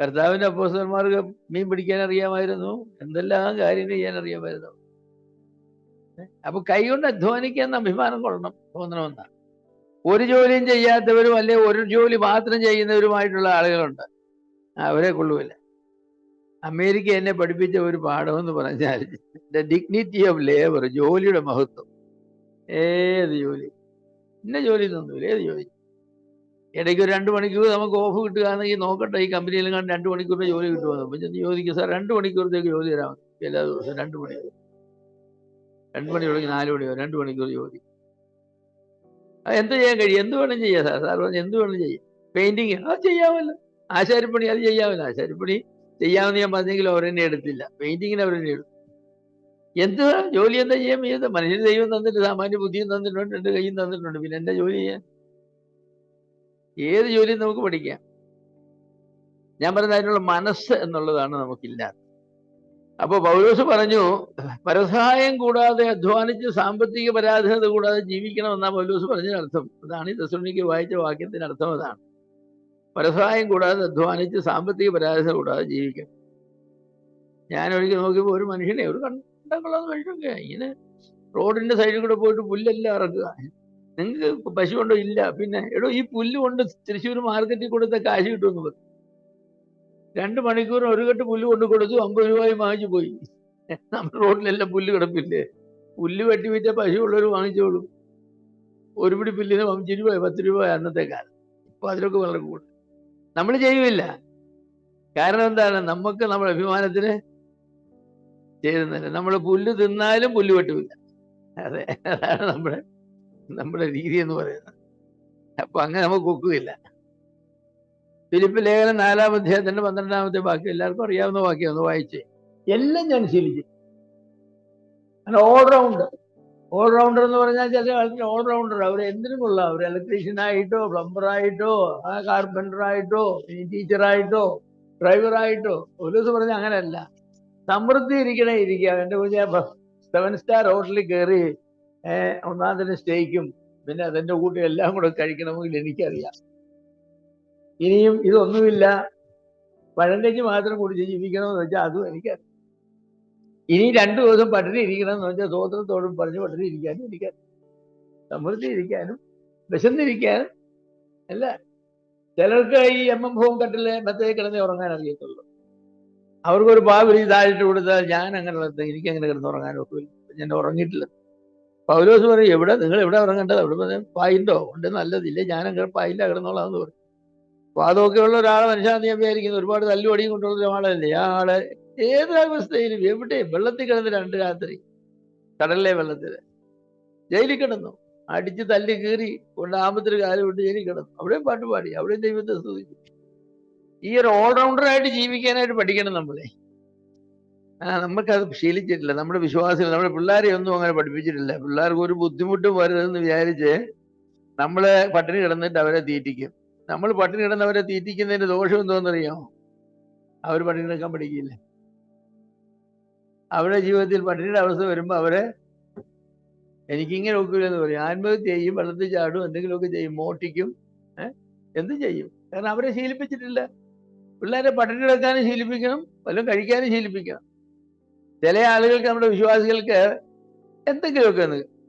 കർത്താവിന്റെ അപ്പോസ്തലന്മാർക്ക് മീൻ പിടിക്കാൻ അറിയാമായിരുന്നു, എന്തെല്ലാം കാര്യങ്ങൾ ചെയ്യാൻ അറിയാമായിരുന്നു. അപ്പൊ കൈകൊണ്ട് അധ്വാനിക്കാൻ അഭിമാനം തോന്നണമെന്നാണ്. ഒരു ജോലിയും ചെയ്യാത്തവരും അല്ലെ ഒരു ജോലി മാത്രം ചെയ്യുന്നവരുമായിട്ടുള്ള ആളുകളുണ്ട്, അവരെ കൊള്ളുമില്ല. അമേരിക്ക എന്നെ പഠിപ്പിച്ച ഒരു പാഠം എന്ന് പറഞ്ഞാൽ ദ ഡിഗ്നിറ്റി ഓഫ് ലേബർ, ജോലിയുടെ മഹത്വം. ഏത് ജോലി, ഇന്ന ജോലി ഒന്നുമില്ല, ഏത് ജോലി. ഇടയ്ക്ക് ഒരു 2 മണിക്കൂർ നമുക്ക് ഓഫ് കിട്ടുകയാണെങ്കിൽ നോക്കട്ടെ, ഈ കമ്പനിയിൽ കണ്ട് 2 മണിക്കൂറിന്റെ ജോലി കിട്ടുമെന്ന്. അപ്പം ചെന്ന് ചോദിക്കും, സാർ 2 മണിക്കൂറത്തേക്ക് ജോലി തരാം എല്ലാ ദിവസവും. 2 മണിക്കൂർ, 2 മണി തുടങ്ങി 4 മണി വരെ 2 മണിക്കൂർ ജോലി. അത് എന്ത് ചെയ്യാൻ കഴിയും? എന്ത് വേണം ചെയ്യാം സാർ. സാർ പറഞ്ഞ് എന്ത് വേണം ചെയ്യാം. പെയിന്റിങ് അത് ചെയ്യാമല്ലോ. ആശാരിപ്പണി അത് ചെയ്യാമല്ലോ. ആശാരിപ്പണി ചെയ്യാമെന്ന് ഞാൻ പറഞ്ഞെങ്കിലും അവരെന്നെ എടുത്തില്ല. പെയിന്റിങ്ങിന് അവരെന്നെ എടുത്തു. എന്ത് ജോലി എന്താ ചെയ്യാൻ വയ്യാത്ത? മനുഷ്യന് ദൈവം തന്നിട്ട് സാമാന്യ ബുദ്ധിയും തന്നിട്ടുണ്ട്, 2 കൈയും തന്നിട്ടുണ്ട്. പിന്നെ എന്താ ജോലി ചെയ്യാൻ? ഏത് ജോലിയും നമുക്ക് പഠിക്കാം. ഞാൻ പറയുന്നത് അതിനുള്ള മനസ്സ് എന്നുള്ളതാണ് നമുക്കില്ലാത്തത്. അപ്പൊ പൗലോസ് പറഞ്ഞു, പരസഹായം കൂടാതെ അധ്വാനിച്ച് സാമ്പത്തിക പരാധീനത കൂടാതെ ജീവിക്കണമെന്നാ പൗലോസ് പറഞ്ഞതിനർത്ഥം. അതാണ് ഈ തെസ്സലോനിക്കർ വായിച്ച വാക്യത്തിന് അർത്ഥം. അതാണ് പരസഹായം കൂടാതെ അധ്വാനിച്ച് സാമ്പത്തിക പരാധീനത കൂടാതെ ജീവിക്കണം. ഞാൻ ഒരിക്കൽ നോക്കിയപ്പോൾ ഒരു മനുഷ്യനെ, ഒരു കണ്ടുള്ള മനുഷ്യനൊക്കെ ഇങ്ങനെ റോഡിന്റെ സൈഡിൽ കൂടെ പോയിട്ട് പുല്ലെല്ലാം ഇറക്കുക. നിങ്ങൾക്ക് പശു കൊണ്ടോ? ഇല്ല. പിന്നെ എടോ, ഈ പുല്ല് കൊണ്ട് തൃശ്ശൂർ മാർക്കറ്റിൽ കൊടുത്ത കാശ് കിട്ടുമെന്ന് പറഞ്ഞു. 2 മണിക്കൂറിന് ഒരു കെട്ട് പുല്ല് കൊണ്ട് കൊടുത്തു, 50 രൂപയും വാങ്ങിച്ചു പോയി. നമ്മുടെ റോഡിലെല്ലാം പുല്ല് കിടപ്പില്ലേ? പുല്ല് വെട്ടി വിറ്റ പശു ഉള്ളവർ വാങ്ങിച്ചോളൂ. ഒരു പിടി പുല്ലിന് 5 രൂപ 10 രൂപ അന്നത്തെ കാലം. ഇപ്പൊ അതിലൊക്കെ വളരെ കൂടുതൽ. നമ്മൾ ചെയ്യുമില്ല. കാരണം എന്താണ്? നമുക്ക് നമ്മുടെ അഭിമാനത്തിന് ചേരുന്നില്ല. നമ്മൾ പുല്ല് തിന്നാലും പുല്ല് വെട്ടുമില്ല. അതെ, അതാണ് നമ്മുടെ രീതി എന്ന് പറയുന്നത്. അപ്പൊ അങ്ങനെ നമുക്ക് ഒക്കുകയില്ല. ഫിലിപ്പ് ലേഖനം 4-ാം അധ്യായത്തിന്റെ 12-ാമത്തെ വാക്യം എല്ലാവർക്കും അറിയാവുന്ന വാക്യം, ഒന്ന് വായിച്ചേ. എല്ലാം ഞാൻ ശീലിച്ചു. ഓൾറൗണ്ടർ എന്ന് പറഞ്ഞാൽ ചില ആൾക്കാർ ഓൾറൗണ്ടർ. അവർ എന്തിനും കൊള്ളാം. അവർ ഇലക്ട്രീഷ്യനായിട്ടോ, പ്ലംബറായിട്ടോ, കാർപ്പൻ്ററായിട്ടോ, ടീച്ചറായിട്ടോ, ഡ്രൈവറായിട്ടോ. ഒരു ദിവസം പറഞ്ഞാൽ അങ്ങനെയല്ല. സമൃദ്ധി ഇരിക്കുക. എൻ്റെ കുഞ്ഞ 7 സ്റ്റാർ ഹോട്ടലിൽ കയറി 1-ാം തരം സ്റ്റേക്കും പിന്നെ അതിൻ്റെ കൂട്ടി എല്ലാം കൂടെ കഴിക്കണമെങ്കിൽ എനിക്കറിയാം. ഇനിയും ഇതൊന്നുമില്ല, പഴങ്കഞ്ഞി മാത്രം കുടിച്ച് ജീവിക്കണമെന്ന് വെച്ചാൽ അതും എനിക്കറിയാം. ഇനി 2 ദിവസം പട്ടിണി ഇരിക്കണമെന്ന് വെച്ചാൽ സ്വതന്ത്രത്തോടും പറഞ്ഞ് പട്ടിണി ഇരിക്കാനും എനിക്കറിയാം. സമൃദ്ധി ഇരിക്കാനും വിശന്നിരിക്കാനും അല്ല. ചിലർക്ക് ഈ ഹോം കട്ടിലെ മറ്റേ കിടന്നേ ഉറങ്ങാൻ അറിയത്തുള്ളൂ. അവർക്കൊരു പാവരി താഴിട്ട് കൊടുത്താൽ ഞാൻ അങ്ങനെ എനിക്കങ്ങനെ കിടന്ന് ഉറങ്ങാൻ ഒക്കില്ല, ഞാൻ ഉറങ്ങിയിട്ടില്ല. പൗലോസ് പറയും, നിങ്ങൾ എവിടെ ഉറങ്ങേണ്ടത്? അവിടെ പറഞ്ഞ പായിണ്ടോ ഉണ്ട്, നല്ലതില്ലേ, ഞാനങ്ങനെ പായില്ല കിടന്നോളാന്ന് പറയും. അപ്പൊ അതൊക്കെ ഉള്ള ഒരാളെ മനുഷ്യനാന്ന് ഞാൻ വിചാരിക്കുന്നത്. ഒരുപാട് തല്ലുപടിയും കൊണ്ടുള്ള ഒരാളല്ലേ ആ ആള്. ഏതൊരവസ്ഥയിലും എവിടെ വെള്ളത്തിൽ കിടന്ന് 2 രാത്രി കടലിലെ വെള്ളത്തിൽ ജയിലിൽ കിടന്നു, അടിച്ച് തല്ലി കീറി കൊണ്ട് ആമ്പത്തിൽ കാലം വിട്ട് ജയിലിൽ കിടന്നു. അവിടെയും പാട്ട് പാടി, അവിടെയും ദൈവത്തെ സ്തുതിച്ചു. ഈ ഒരു ഓൾറൗണ്ടറായിട്ട് ജീവിക്കാനായിട്ട് പഠിക്കണം നമ്മളെ. നമുക്കത് ശീലിച്ചിട്ടില്ല. നമ്മുടെ വിശ്വാസികൾ, നമ്മുടെ പിള്ളേരെ ഒന്നും അങ്ങനെ പഠിപ്പിച്ചിട്ടില്ല. പിള്ളേർക്ക് ഒരു ബുദ്ധിമുട്ടും വരുതെന്ന് വിചാരിച്ച് നമ്മള് പട്ടിണി കിടന്നിട്ട് അവരെ തീറ്റിക്കും. നമ്മൾ പട്ടിണി കിടന്നവരെ തീറ്റിക്കുന്നതിന്റെ ദോഷം എന്തോന്നറിയോ? അവർ പട്ടിണി കിടക്കാൻ പഠിക്കില്ല. അവരുടെ ജീവിതത്തിൽ പട്ടിണിയുടെ അവസ്ഥ വരുമ്പോൾ അവരെ എനിക്കിങ്ങനെ ഒക്കില്ലെന്ന് പറയും. ആത്മഹത്യ ചെയ്യും, വെള്ളത്തിൽ ചാടും, എന്തെങ്കിലുമൊക്കെ ചെയ്യും, മോട്ടിക്കും, എന്തും ചെയ്യും. കാരണം അവരെ ശീലിപ്പിച്ചിട്ടില്ല. പിള്ളേരെ പട്ടിണി കിടക്കാനും ശീലിപ്പിക്കണം, വല്ലതും കഴിക്കാനും ശീലിപ്പിക്കണം. ചില ആളുകൾക്ക്, നമ്മുടെ വിശ്വാസികൾക്ക് എന്തെങ്കിലുമൊക്കെ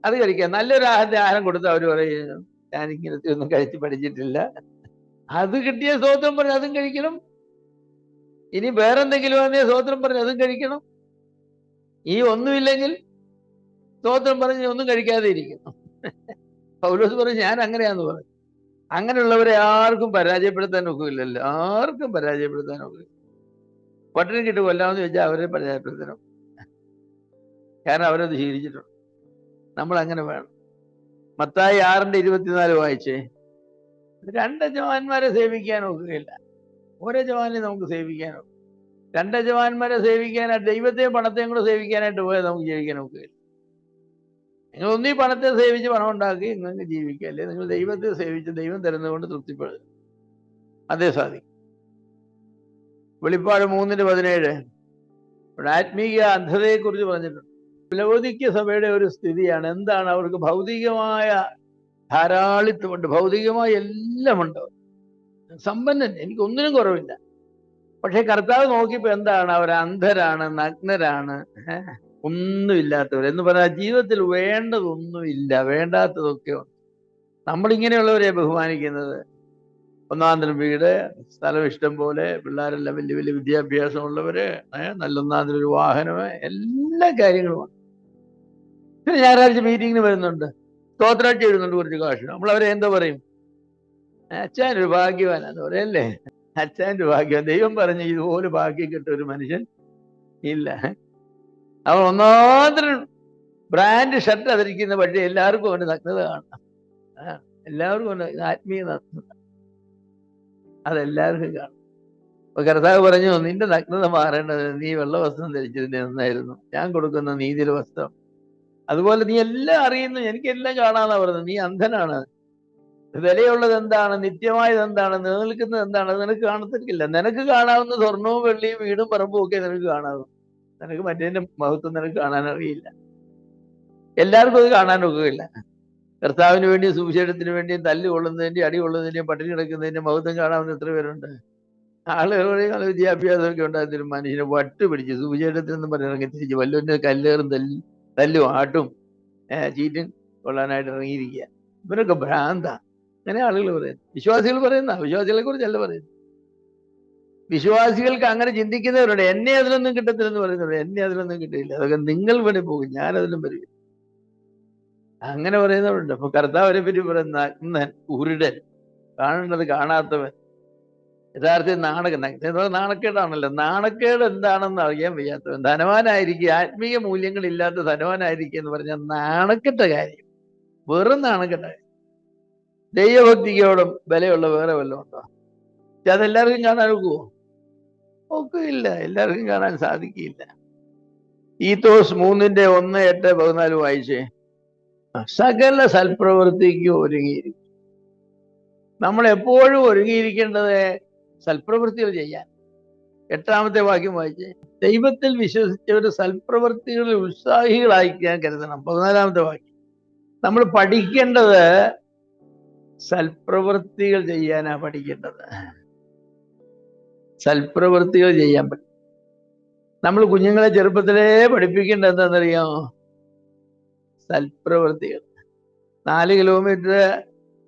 അത് കഴിക്കാം. നല്ലൊരു ആഹാരം കൊടുത്ത് അവർ പറയും ഞാനിങ്ങനത്തെ ഒന്നും കഴിച്ച് പഠിച്ചിട്ടില്ല. അത് കിട്ടിയ സ്തോത്രം പറഞ്ഞ് അതും കഴിക്കണം. ഇനി വേറെന്തെങ്കിലും വന്നേ സ്തോത്രം പറഞ്ഞ് അതും കഴിക്കണം. ഈ ഒന്നുമില്ലെങ്കിൽ സ്തോത്രം പറഞ്ഞ് ഒന്നും കഴിക്കാതെ ഇരിക്കുന്നു. പൗലോസ് പറഞ്ഞു ഞാൻ അങ്ങനെയാന്ന് പറഞ്ഞു. അങ്ങനെയുള്ളവരെ ആർക്കും പരാജയപ്പെടുത്താൻ ഒക്കില്ലല്ലോ. ആർക്കും പരാജയപ്പെടുത്താൻ ഒക്കില്ല. പട്ടിണി കിട്ടി കൊല്ലാമെന്ന് വെച്ചാൽ അവരെ പരാജയപ്പെടുത്തണം. കാരണം അവരത് ശീലിച്ചിട്ടുണ്ട്. നമ്മൾ അങ്ങനെ വേണം. മത്തായി 6:24 വായിച്ചേ. 2 യജമാനന്മാരെ സേവിക്കാൻ ഒക്കുകയില്ല. ഓരോ യജമാനെ നമുക്ക് സേവിക്കാനോ, 2 യജമാനന്മാരെ സേവിക്കാനായിട്ട്, ദൈവത്തെയും പണത്തെയും കൂടെ സേവിക്കാനായിട്ട് പോയാൽ നമുക്ക് ജീവിക്കാൻ ഒക്കുകയില്ല. നിങ്ങൾ ഒന്നീ പണത്തെ സേവിച്ച് പണം ഉണ്ടാക്കി നിങ്ങൾക്ക് ജീവിക്കുക, അല്ലേ നിങ്ങൾ ദൈവത്തെ സേവിച്ച് ദൈവം തരുന്നതുകൊണ്ട് തൃപ്തിപ്പെടുക. അതേ സാധിക്കും. വെളിപ്പാട് 3:17 ഇവിടെ ആത്മീയ അന്ധതയെക്കുറിച്ച് പറഞ്ഞിട്ടുണ്ട്. ലവോദിക്യ സഭയുടെ ഒരു സ്ഥിതിയാണ്. എന്താണ്? അവർക്ക് ഭൗതികമായ ധാരാളിത്തമുണ്ട്, ഭൗതികമായ എല്ലാം ഉണ്ട്, സമ്പന്നൻ, എനിക്കൊന്നിനും കുറവില്ല. പക്ഷെ കർത്താവ് നോക്കിയപ്പോ എന്താണ്? അവർ അന്ധരാണ്, നഗ്നരാണ്, ഒന്നുമില്ലാത്തവർ എന്ന് പറഞ്ഞാൽ ജീവിതത്തിൽ വേണ്ടതൊന്നുമില്ല, വേണ്ടാത്തതൊക്കെ ഉണ്ട്. നമ്മളിങ്ങനെയുള്ളവരെ ബഹുമാനിക്കുന്നത്. 1-ാം തരം വീട്, സ്ഥലം ഇഷ്ടം പോലെ, പിള്ളേരെല്ലാം വലിയ വലിയ വിദ്യാഭ്യാസമുള്ളവര്, നല്ല 1-ാം തരം ഒരു വാഹനം, എല്ലാ കാര്യങ്ങളുമാണ്. പിന്നെ ഞായറാഴ്ച മീറ്റിങ്ങിന് വരുന്നുണ്ട്, സ്തോത്രാഴ്ച എഴുതുന്നുണ്ട് കുറച്ച് കാശ്. നമ്മളവരെ എന്തോ പറയും? അച്ഛൻ ഒരു ഭാഗ്യവാനാന്ന് പറയല്ലേ. അച്ഛൻ ഒരു ഭാഗ്യവാൻ. ദൈവം പറഞ്ഞ് ഇതുപോലെ ഭാഗ്യം കിട്ട ഒരു മനുഷ്യൻ ഇല്ല. അവൻ 1-ാം തരം ബ്രാൻഡ് ഷർട്ട് ധരിക്കുന്ന, പക്ഷേ എല്ലാവർക്കും അവന്റെ നഗ്നത കാണാം. എല്ലാവർക്കും അവന്റെ ആത്മീയ നഗ്നത അതെല്ലാവർക്കും കാണും. അപ്പൊ കർത്താവ് പറഞ്ഞു, നിന്റെ നഗ്നത മാറേണ്ടത് നീ വെള്ള വസ്ത്രം ധരിച്ചതിന്റെ ഒന്നായിരുന്നു, ഞാൻ കൊടുക്കുന്ന നീതിയുടെ വസ്ത്രം. അതുപോലെ നീ എല്ലാം അറിയുന്നു, എനിക്കെല്ലാം കാണാന്നാ പറയുന്നത്. നീ അന്ധനാണ്. വിലയുള്ളത് എന്താണ്, നിത്യമായത് എന്താണ്, നിലനിൽക്കുന്നത് എന്താണ്, അത് നിനക്ക് കാണത്തില്ല. നിനക്ക് കാണാവുന്ന സ്വർണവും വെള്ളിയും വീടും പറമ്പും ഒക്കെ നിനക്ക് കാണാവും. നിനക്ക് മറ്റേതിന്റെ മഹത്വം നിനക്ക് കാണാൻ അറിയില്ല. എല്ലാവർക്കും അത് കാണാനൊക്കുകയില്ല. കർത്താവിന് വേണ്ടി, സുവിശേഷത്തിന് വേണ്ടിയും തല്ല് കൊള്ളുന്നതിന്റെയും അടി കൊള്ളുന്നതിന്റെയും പട്ടിണി കിടക്കുന്നതിന്റെയും മഹത്വം കാണാവുന്ന എത്ര പേരുണ്ട്? ആളുകളുടെ നല്ല വിദ്യാഭ്യാസമൊക്കെ ഉണ്ടായിരുന്നൊരു മനുഷ്യനെ വട്ട് പിടിച്ച് സുവിശേഷത്തിൽ നിന്നും പറഞ്ഞിറങ്ങി തിരിച്ച് വല്ലുവിന്റെ കല്ലേറും തല്ലും ആട്ടും ചീറ്റും കൊള്ളാനായിട്ട് ഇറങ്ങിയിരിക്കുക. ഇവരൊക്കെ ഭ്രാന്ത. അങ്ങനെ ആളുകൾ പറയുന്നു. വിശ്വാസികൾ പറയുന്ന, വിശ്വാസികളെ കുറിച്ചല്ല പറയുന്നത്. വിശ്വാസികൾക്ക് അങ്ങനെ ചിന്തിക്കുന്നവരുണ്ട്. എന്നെ അതിലൊന്നും കിട്ടത്തില്ലെന്ന് പറയുന്നുണ്ട്. എന്നെ അതിലൊന്നും കിട്ടില്ല, അതൊക്കെ നിങ്ങൾ വേണേ പോകും, ഞാനതിലും വരിക, അങ്ങനെ പറയുന്നവരുണ്ട്. അപ്പൊ കർത്താവിനെ പറ്റി പറയുന്ന നഗ്നൻ, കുരുടൻ, കാണേണ്ടത് കാണാത്തവൻ, യഥാർത്ഥത്തിൽ നാണക്കേടാണല്ലോ. നാണക്കേട് എന്താണെന്ന് അറിയാൻ വയ്യാത്തവൻ, ധനവാനായിരിക്കുക, ആത്മീയ മൂല്യങ്ങൾ ഇല്ലാത്ത ധനവാനായിരിക്കുക എന്ന് പറഞ്ഞാൽ നാണക്കെട്ട കാര്യം, വെറും നാണക്കെട്ട കാര്യം. ദൈവഭക്തിയോടും വിലയുള്ള വേറെ വല്ലതും ഉണ്ടോ? അതെല്ലാവർക്കും കാണാൻ ഒക്കുവോ? ഒക്കില്ല, എല്ലാവർക്കും കാണാൻ സാധിക്കില്ല. തീത്തോസ് 3:1-8-14 വായിച്ചേ. സകല സൽപ്രവൃത്തിക്കും ഒരുങ്ങിയിരിക്കും. നമ്മൾ എപ്പോഴും ഒരുങ്ങിയിരിക്കേണ്ടത് സൽപ്രവൃത്തികൾ ചെയ്യാൻ. 8-ാമത്തെ വാക്യം വായിച്ചേ. ദൈവത്തിൽ വിശ്വസിച്ചവർ സൽപ്രവൃത്തികളിൽ ഉത്സാഹികളായിക്കാൻ കരുതണം. 14-ാമത്തെ വാക്യം. നമ്മൾ പഠിക്കേണ്ടത് സൽപ്രവൃത്തികൾ ചെയ്യാനാ പഠിക്കേണ്ടത്. സൽപ്രവൃത്തികൾ ചെയ്യാൻ പറ്റും. നമ്മൾ കുഞ്ഞുങ്ങളെ ചെറുപ്പത്തിലേ പഠിപ്പിക്കേണ്ടത് എന്താണെന്നറിയാമോ? സൽപ്രവൃത്തികൾ. 4 കിലോമീറ്റർ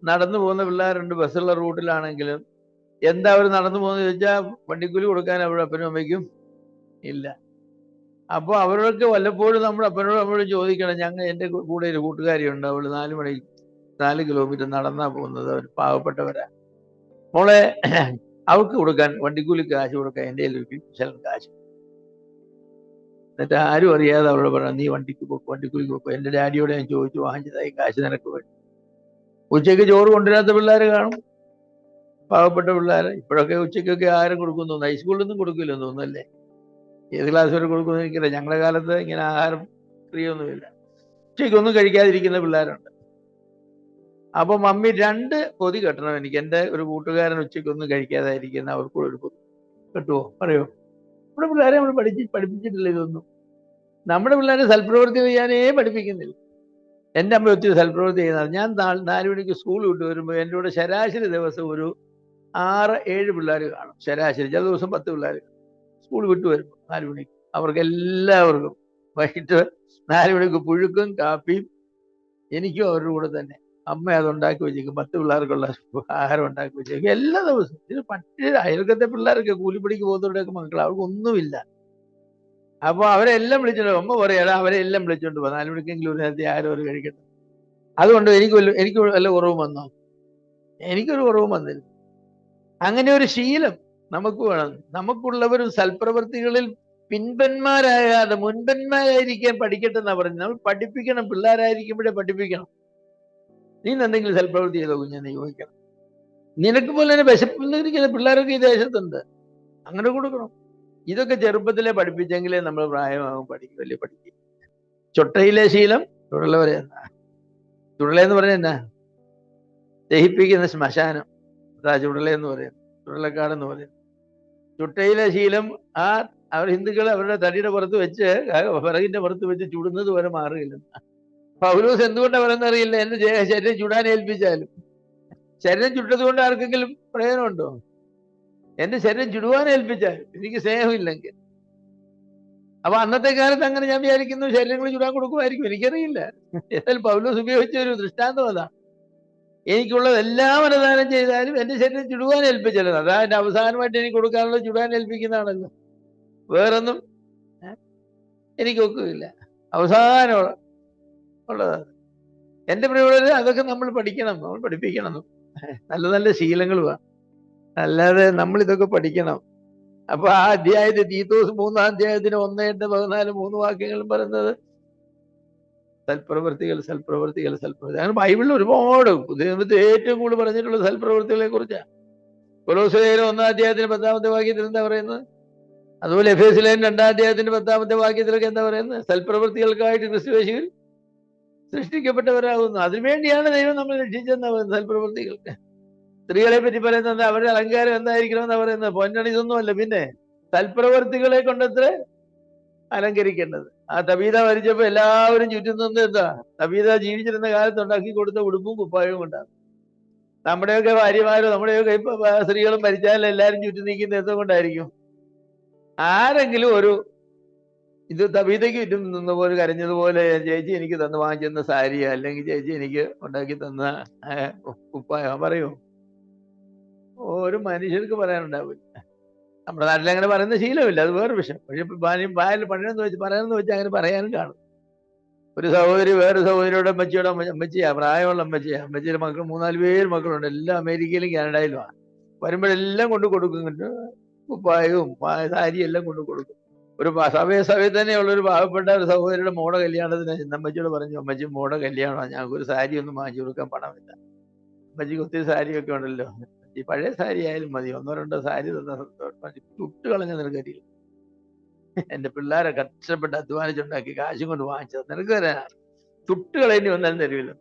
നടന്നു പോകുന്ന പിള്ളേരുണ്ട് ബസ്സുള്ള റൂട്ടിലാണെങ്കിലും. എന്താ അവർ നടന്നു പോകുന്നത് ചോദിച്ചാൽ വണ്ടിക്കൂലി കൊടുക്കാൻ അവരുടെ അപ്പനും അമ്മയ്ക്കും ഇല്ല. അപ്പോൾ അവർക്ക് വല്ലപ്പോഴും നമ്മുടെ അപ്പനോട് നമ്മളോട് ചോദിക്കണം. എൻ്റെ കൂടെ ഒരു കൂട്ടുകാരിയുണ്ട്, അവള് 4 കിലോമീറ്റർ നടന്നാ പോകുന്നത്, അവർ പാവപ്പെട്ടവരാ. മോളെ, അവൾക്ക് കൊടുക്കാൻ വണ്ടിക്കൂലി കാശ് കൊടുക്കാൻ എൻ്റെ കയ്യിൽ കാശ്. എന്നിട്ട് ആരും അറിയാതെ അവളോട് പറഞ്ഞു, നീ വണ്ടിക്കൂലിക്ക് പോക്കോ. എൻ്റെ ഡാഡിയോട് ഞാൻ ചോദിച്ചു വാങ്ങിച്ചതായി കാശ് നിനക്ക് വേണ്ടി. ഉച്ചയ്ക്ക് ചോറ് കൊണ്ടുവരാത്ത പിള്ളേർ കാണും, പാവപ്പെട്ട പിള്ളേർ. ഇപ്പോഴൊക്കെ ഉച്ചയ്ക്കൊക്കെ ആഹാരം കൊടുക്കുന്നു, ഹൈസ്കൂളിലൊന്നും കൊടുക്കില്ലെന്ന് തോന്നുന്നല്ലേ. ഏത് ക്ലാസ് വരെ കൊടുക്കുമെന്ന് എനിക്കറിയില്ല. ഞങ്ങളുടെ കാലത്ത് ഇങ്ങനെ ആഹാരം പ്രിയൊന്നുമില്ല. ഉച്ചയ്ക്കൊന്നും കഴിക്കാതിരിക്കുന്ന പിള്ളേരുണ്ട്. അപ്പൊ മമ്മി 2 പൊതി കെട്ടണം എനിക്ക്. എൻ്റെ ഒരു കൂട്ടുകാരൻ ഉച്ചയ്ക്കൊന്നും കഴിക്കാതായിരിക്കുന്ന അവർക്ക് ഒരു പൊതി കെട്ടുമോ? പറയോ? നമ്മുടെ പിള്ളേരെ നമ്മൾ പഠിപ്പിച്ചിട്ടില്ല ഇതൊന്നും. നമ്മുടെ പിള്ളേരെ സൽപ്രവൃത്തി ചെയ്യാനേ പഠിപ്പിക്കുന്നില്ല. എൻ്റെ അമ്മ ഒത്തിരി സൽപ്രവൃത്തി ചെയ്യുന്നതാണ്. ഞാൻ 4 മണിക്ക് സ്കൂൾ വിട്ട് വരുമ്പോൾ എൻ്റെ കൂടെ ശരാശരി ദിവസം ഒരു 6-7 പിള്ളേർ കാണും. ശരാശരി. ചില ദിവസം 10 പിള്ളേർ സ്കൂൾ വിട്ട് വരുമ്പോൾ 4 മണിക്ക്. അവർക്ക് എല്ലാവർക്കും വൈകിട്ട് 4 മണിക്ക് പുഴുക്കും കാപ്പിയും എനിക്കും അവരുടെ കൂടെ തന്നെ. അമ്മ അതുണ്ടാക്കി വെച്ചേക്കും. 10 പിള്ളേർക്കുള്ള ആഹാരം ഉണ്ടാക്കി വെച്ചേക്കും എല്ലാ ദിവസവും. ഇത് പട്ടിക അയൽക്കത്തെ പിള്ളേരൊക്കെ കൂലിപ്പണിക്ക് പോകുന്നവരുടെയൊക്കെ മക്കൾ, അവർക്കൊന്നുമില്ല. അപ്പൊ അവരെല്ലാം വിളിച്ചോണ്ട്, അമ്മ പറയാ അവരെ എല്ലാം വിളിച്ചോണ്ട് പോ, 4 മണിക്കെങ്കിലും ഒരു നേരത്തെ ആരും അവർ കഴിക്കട്ടെ. അതുകൊണ്ട് എനിക്ക് വല്ല കുറവും വന്നോ? എനിക്കൊരു കുറവും വന്നില്ല. അങ്ങനെ ഒരു ശീലം നമുക്ക് വേണം. നമുക്കുള്ളവരും സൽപ്രവൃത്തികളിൽ പിൻപന്മാരാകാതെ മുൻപന്മാരായിരിക്കാൻ പഠിക്കട്ടെ എന്നാ പറയുന്നത്. നമ്മൾ പഠിപ്പിക്കണം, പിള്ളേരായിരിക്കുമ്പോഴേ പഠിപ്പിക്കണം. നീ എന്തെങ്കിലും സൽപ്രവൃത്തി ചെയ്തോ കുഞ്ഞെന്ന് ചോദിക്കണം. നിനക്ക് പോലെ തന്നെ വിശപ്പിരിക്കുന്ന പിള്ളേരൊക്കെ ഈ ദേശത്തുണ്ട്, അങ്ങനെ കൊടുക്കണം. ഇതൊക്കെ ചെറുപ്പത്തിലെ പഠിപ്പിച്ചെങ്കിലേ നമ്മൾ പ്രായമാകും വലിയ പഠിക്കും. ചൊട്ടയിലെ ശീലം ചുടലവരെ എന്നാ. ചുടലെന്ന് പറഞ്ഞാൽ എന്നാ? ദഹിപ്പിക്കുന്ന ശ്മശാനം, അതാ ചുടലെന്ന് പറയുന്നത്, ചുടലക്കാടെന്ന് പറയുന്നത്. ചുട്ടയിലെ ശീലം അവർ ഹിന്ദുക്കൾ അവരുടെ തടിയുടെ പുറത്ത് വെച്ച്, വിറകിന്റെ പുറത്ത് വെച്ച് ചുടുന്നത് വരെ മാറുകയില്ല. പൗലോസ് എന്തുകൊണ്ടാണ് പറയുന്നത് അറിയില്ല. എന്റെ ശരീരം ചുടാൻ ഏൽപ്പിച്ചാലും. ശരീരം ചുട്ടത് കൊണ്ട് ആർക്കെങ്കിലും പ്രയോജനമുണ്ടോ? എന്റെ ശരീരം ചുടുവാൻ ഏൽപ്പിച്ചാൽ എനിക്ക് സ്നേഹമില്ലെങ്കിൽ. അപ്പൊ അന്നത്തെ കാലത്ത് അങ്ങനെ ഞാൻ വിചാരിക്കുന്നു, ശരീരങ്ങൾ ചുടാൻ കൊടുക്കുമായിരിക്കും, എനിക്കറിയില്ല. എന്നാൽ പൗലോസ് ഉപയോഗിച്ച ഒരു ദൃഷ്ടാന്തം അതാണ്. എനിക്കുള്ളത് എല്ലാം അനുദാനം ചെയ്താലും എന്റെ ശരീരം ചുടുവാൻ ഏൽപ്പിച്ചല്ലോ. അതാ എന്റെ അവസാനമായിട്ട് എനിക്ക് കൊടുക്കാനുള്ളത് ചുടാൻ ഏൽപ്പിക്കുന്നതാണല്ലോ. വേറൊന്നും എനിക്കൊക്കില്ല. അവസാനം ഉള്ളതാണ്. എൻ്റെ പ്രിയമുള്ളവരെ, അതൊക്കെ നമ്മൾ പഠിക്കണം, നമ്മൾ പഠിപ്പിക്കണം. നല്ല നല്ല ശീലങ്ങളുമാണ്. അല്ലാതെ നമ്മൾ ഇതൊക്കെ പഠിക്കണം. അപ്പൊ ആ അധ്യായത്തിൽ തീത്തോസ് 3-ാം അധ്യായത്തിന് 1:8-14 3 വാക്യങ്ങളും പറയുന്നത് സൽപ്രവൃത്തികൾ സൽപ്രവൃത്തികൾ സൽപ്രവൃത്തി. അങ്ങനെ ബൈബിളിൽ ഒരുപാട് ദൈവത്തെ ഏറ്റവും കൂടുതൽ പറഞ്ഞിട്ടുള്ള സൽപ്രവൃത്തികളെ കുറിച്ചാണ്. കൊലോസ്യർ 1-ാം അധ്യായത്തിന് 10-ാമത്തെ വാക്യത്തിൽ എന്താ പറയുന്നത്? അതുപോലെ എഫേസ്യർ 2-ാം അധ്യായത്തിന് 10-ാമത്തെ വാക്യത്തിലൊക്കെ എന്താ പറയുന്നത്? സൽപ്രവൃത്തികൾക്കായിട്ട് ക്രിസ്തുയേശുവിൽ സൃഷ്ടിക്കപ്പെട്ടവരാകുന്നു. അതിനുവേണ്ടിയാണ് ദൈവം നമ്മൾ രക്ഷിച്ചെന്നാ പറയുന്നത്. സൽപ്രവൃത്തികൾക്ക്. സ്ത്രീകളെ പറ്റി പറയുന്നത് അവരുടെ അലങ്കാരം എന്തായിരിക്കണമെന്നാ പറയുന്നത്? പൊന്നണി ഇതൊന്നുമല്ല, പിന്നെ സൽപ്രവൃത്തികളെ കൊണ്ടത്ര അലങ്കരിക്കേണ്ടത്. ആ തബീത മരിച്ചപ്പോ എല്ലാവരും ചുറ്റും നിന്ന് എന്താ? തബീത ജീവിച്ചിരുന്ന കാലത്ത് ഉണ്ടാക്കി കൊടുത്ത ഉടുപ്പും കുപ്പായവും കൊണ്ടാണ്. നമ്മുടെയൊക്കെ ഭാര്യമാരും നമ്മുടെയൊക്കെ ഇപ്പൊ സ്ത്രീകളും മരിച്ചാൽ എല്ലാവരും ചുറ്റും നിൽക്കുന്ന എന്തുകൊണ്ടായിരിക്കും? ആരെങ്കിലും ഒരു ഇത് തബീതയ്ക്ക് ചുറ്റും നിന്നപോലെ കരഞ്ഞതുപോലെ, ചേച്ചി എനിക്ക് തന്ന് വാങ്ങിച്ചെന്ന സാരി, അല്ലെങ്കിൽ ചേച്ചി എനിക്ക് ഉണ്ടാക്കി തന്ന കുപ്പായം പറയൂ? ഒരു മനുഷ്യർക്ക് പറയാനുണ്ടാവില്ല. നമ്മുടെ നാട്ടിൽ അങ്ങനെ പറയുന്ന ശീലമില്ല, അത് വേറെ വിഷയം. പക്ഷെ പറയണമെന്ന് വെച്ച് അങ്ങനെ പറയാനും കാണും. ഒരു സഹോദരി വേറെ സഹോദരിയുടെ അമ്മച്ചിയാ, പ്രായമുള്ള അമ്മച്ചിയുടെ മക്കൾ 3-4 പേര് മക്കളുണ്ട്. എല്ലാം അമേരിക്കയിലും കാനഡയിലുമാണ്. വരുമ്പോഴെല്ലാം കൊണ്ട് കൊടുക്കും, കുപ്പായവും സാരിയും എല്ലാം കൊണ്ട് കൊടുക്കും. ഒരു സഭയിൽ തന്നെയുള്ള ഒരു പാവപ്പെട്ട ഒരു സഹോദരിയുടെ മോടെ കല്യാണത്തിന് അമ്മച്ചിയോട് പറഞ്ഞു, അമ്മച്ചി മോടെ കല്യാണമാണ്, ഞങ്ങൾക്ക് ഒരു സാരി ഒന്നും വാങ്ങിച്ചു കൊടുക്കാൻ പണമില്ല. അമ്മച്ചിക്ക് ഒത്തിരി സാരിയൊക്കെ ഉണ്ടല്ലോ, ഈ പഴയ സാരി ആയാലും മതി, 1-2 സാരി തന്ന ചുട്ട് കളഞ്ഞ നിനക്കറിയില്ല. എന്റെ പിള്ളേരെ കഷ്ടപ്പെട്ട് അധ്വാനിച്ചുണ്ടാക്കി കാശും കൊണ്ട് വാങ്ങിച്ചത് നിനക്ക് തരാനാണ്. ചുട്ട് കളയേണ്ടി വന്നാലും തരുവില്ല.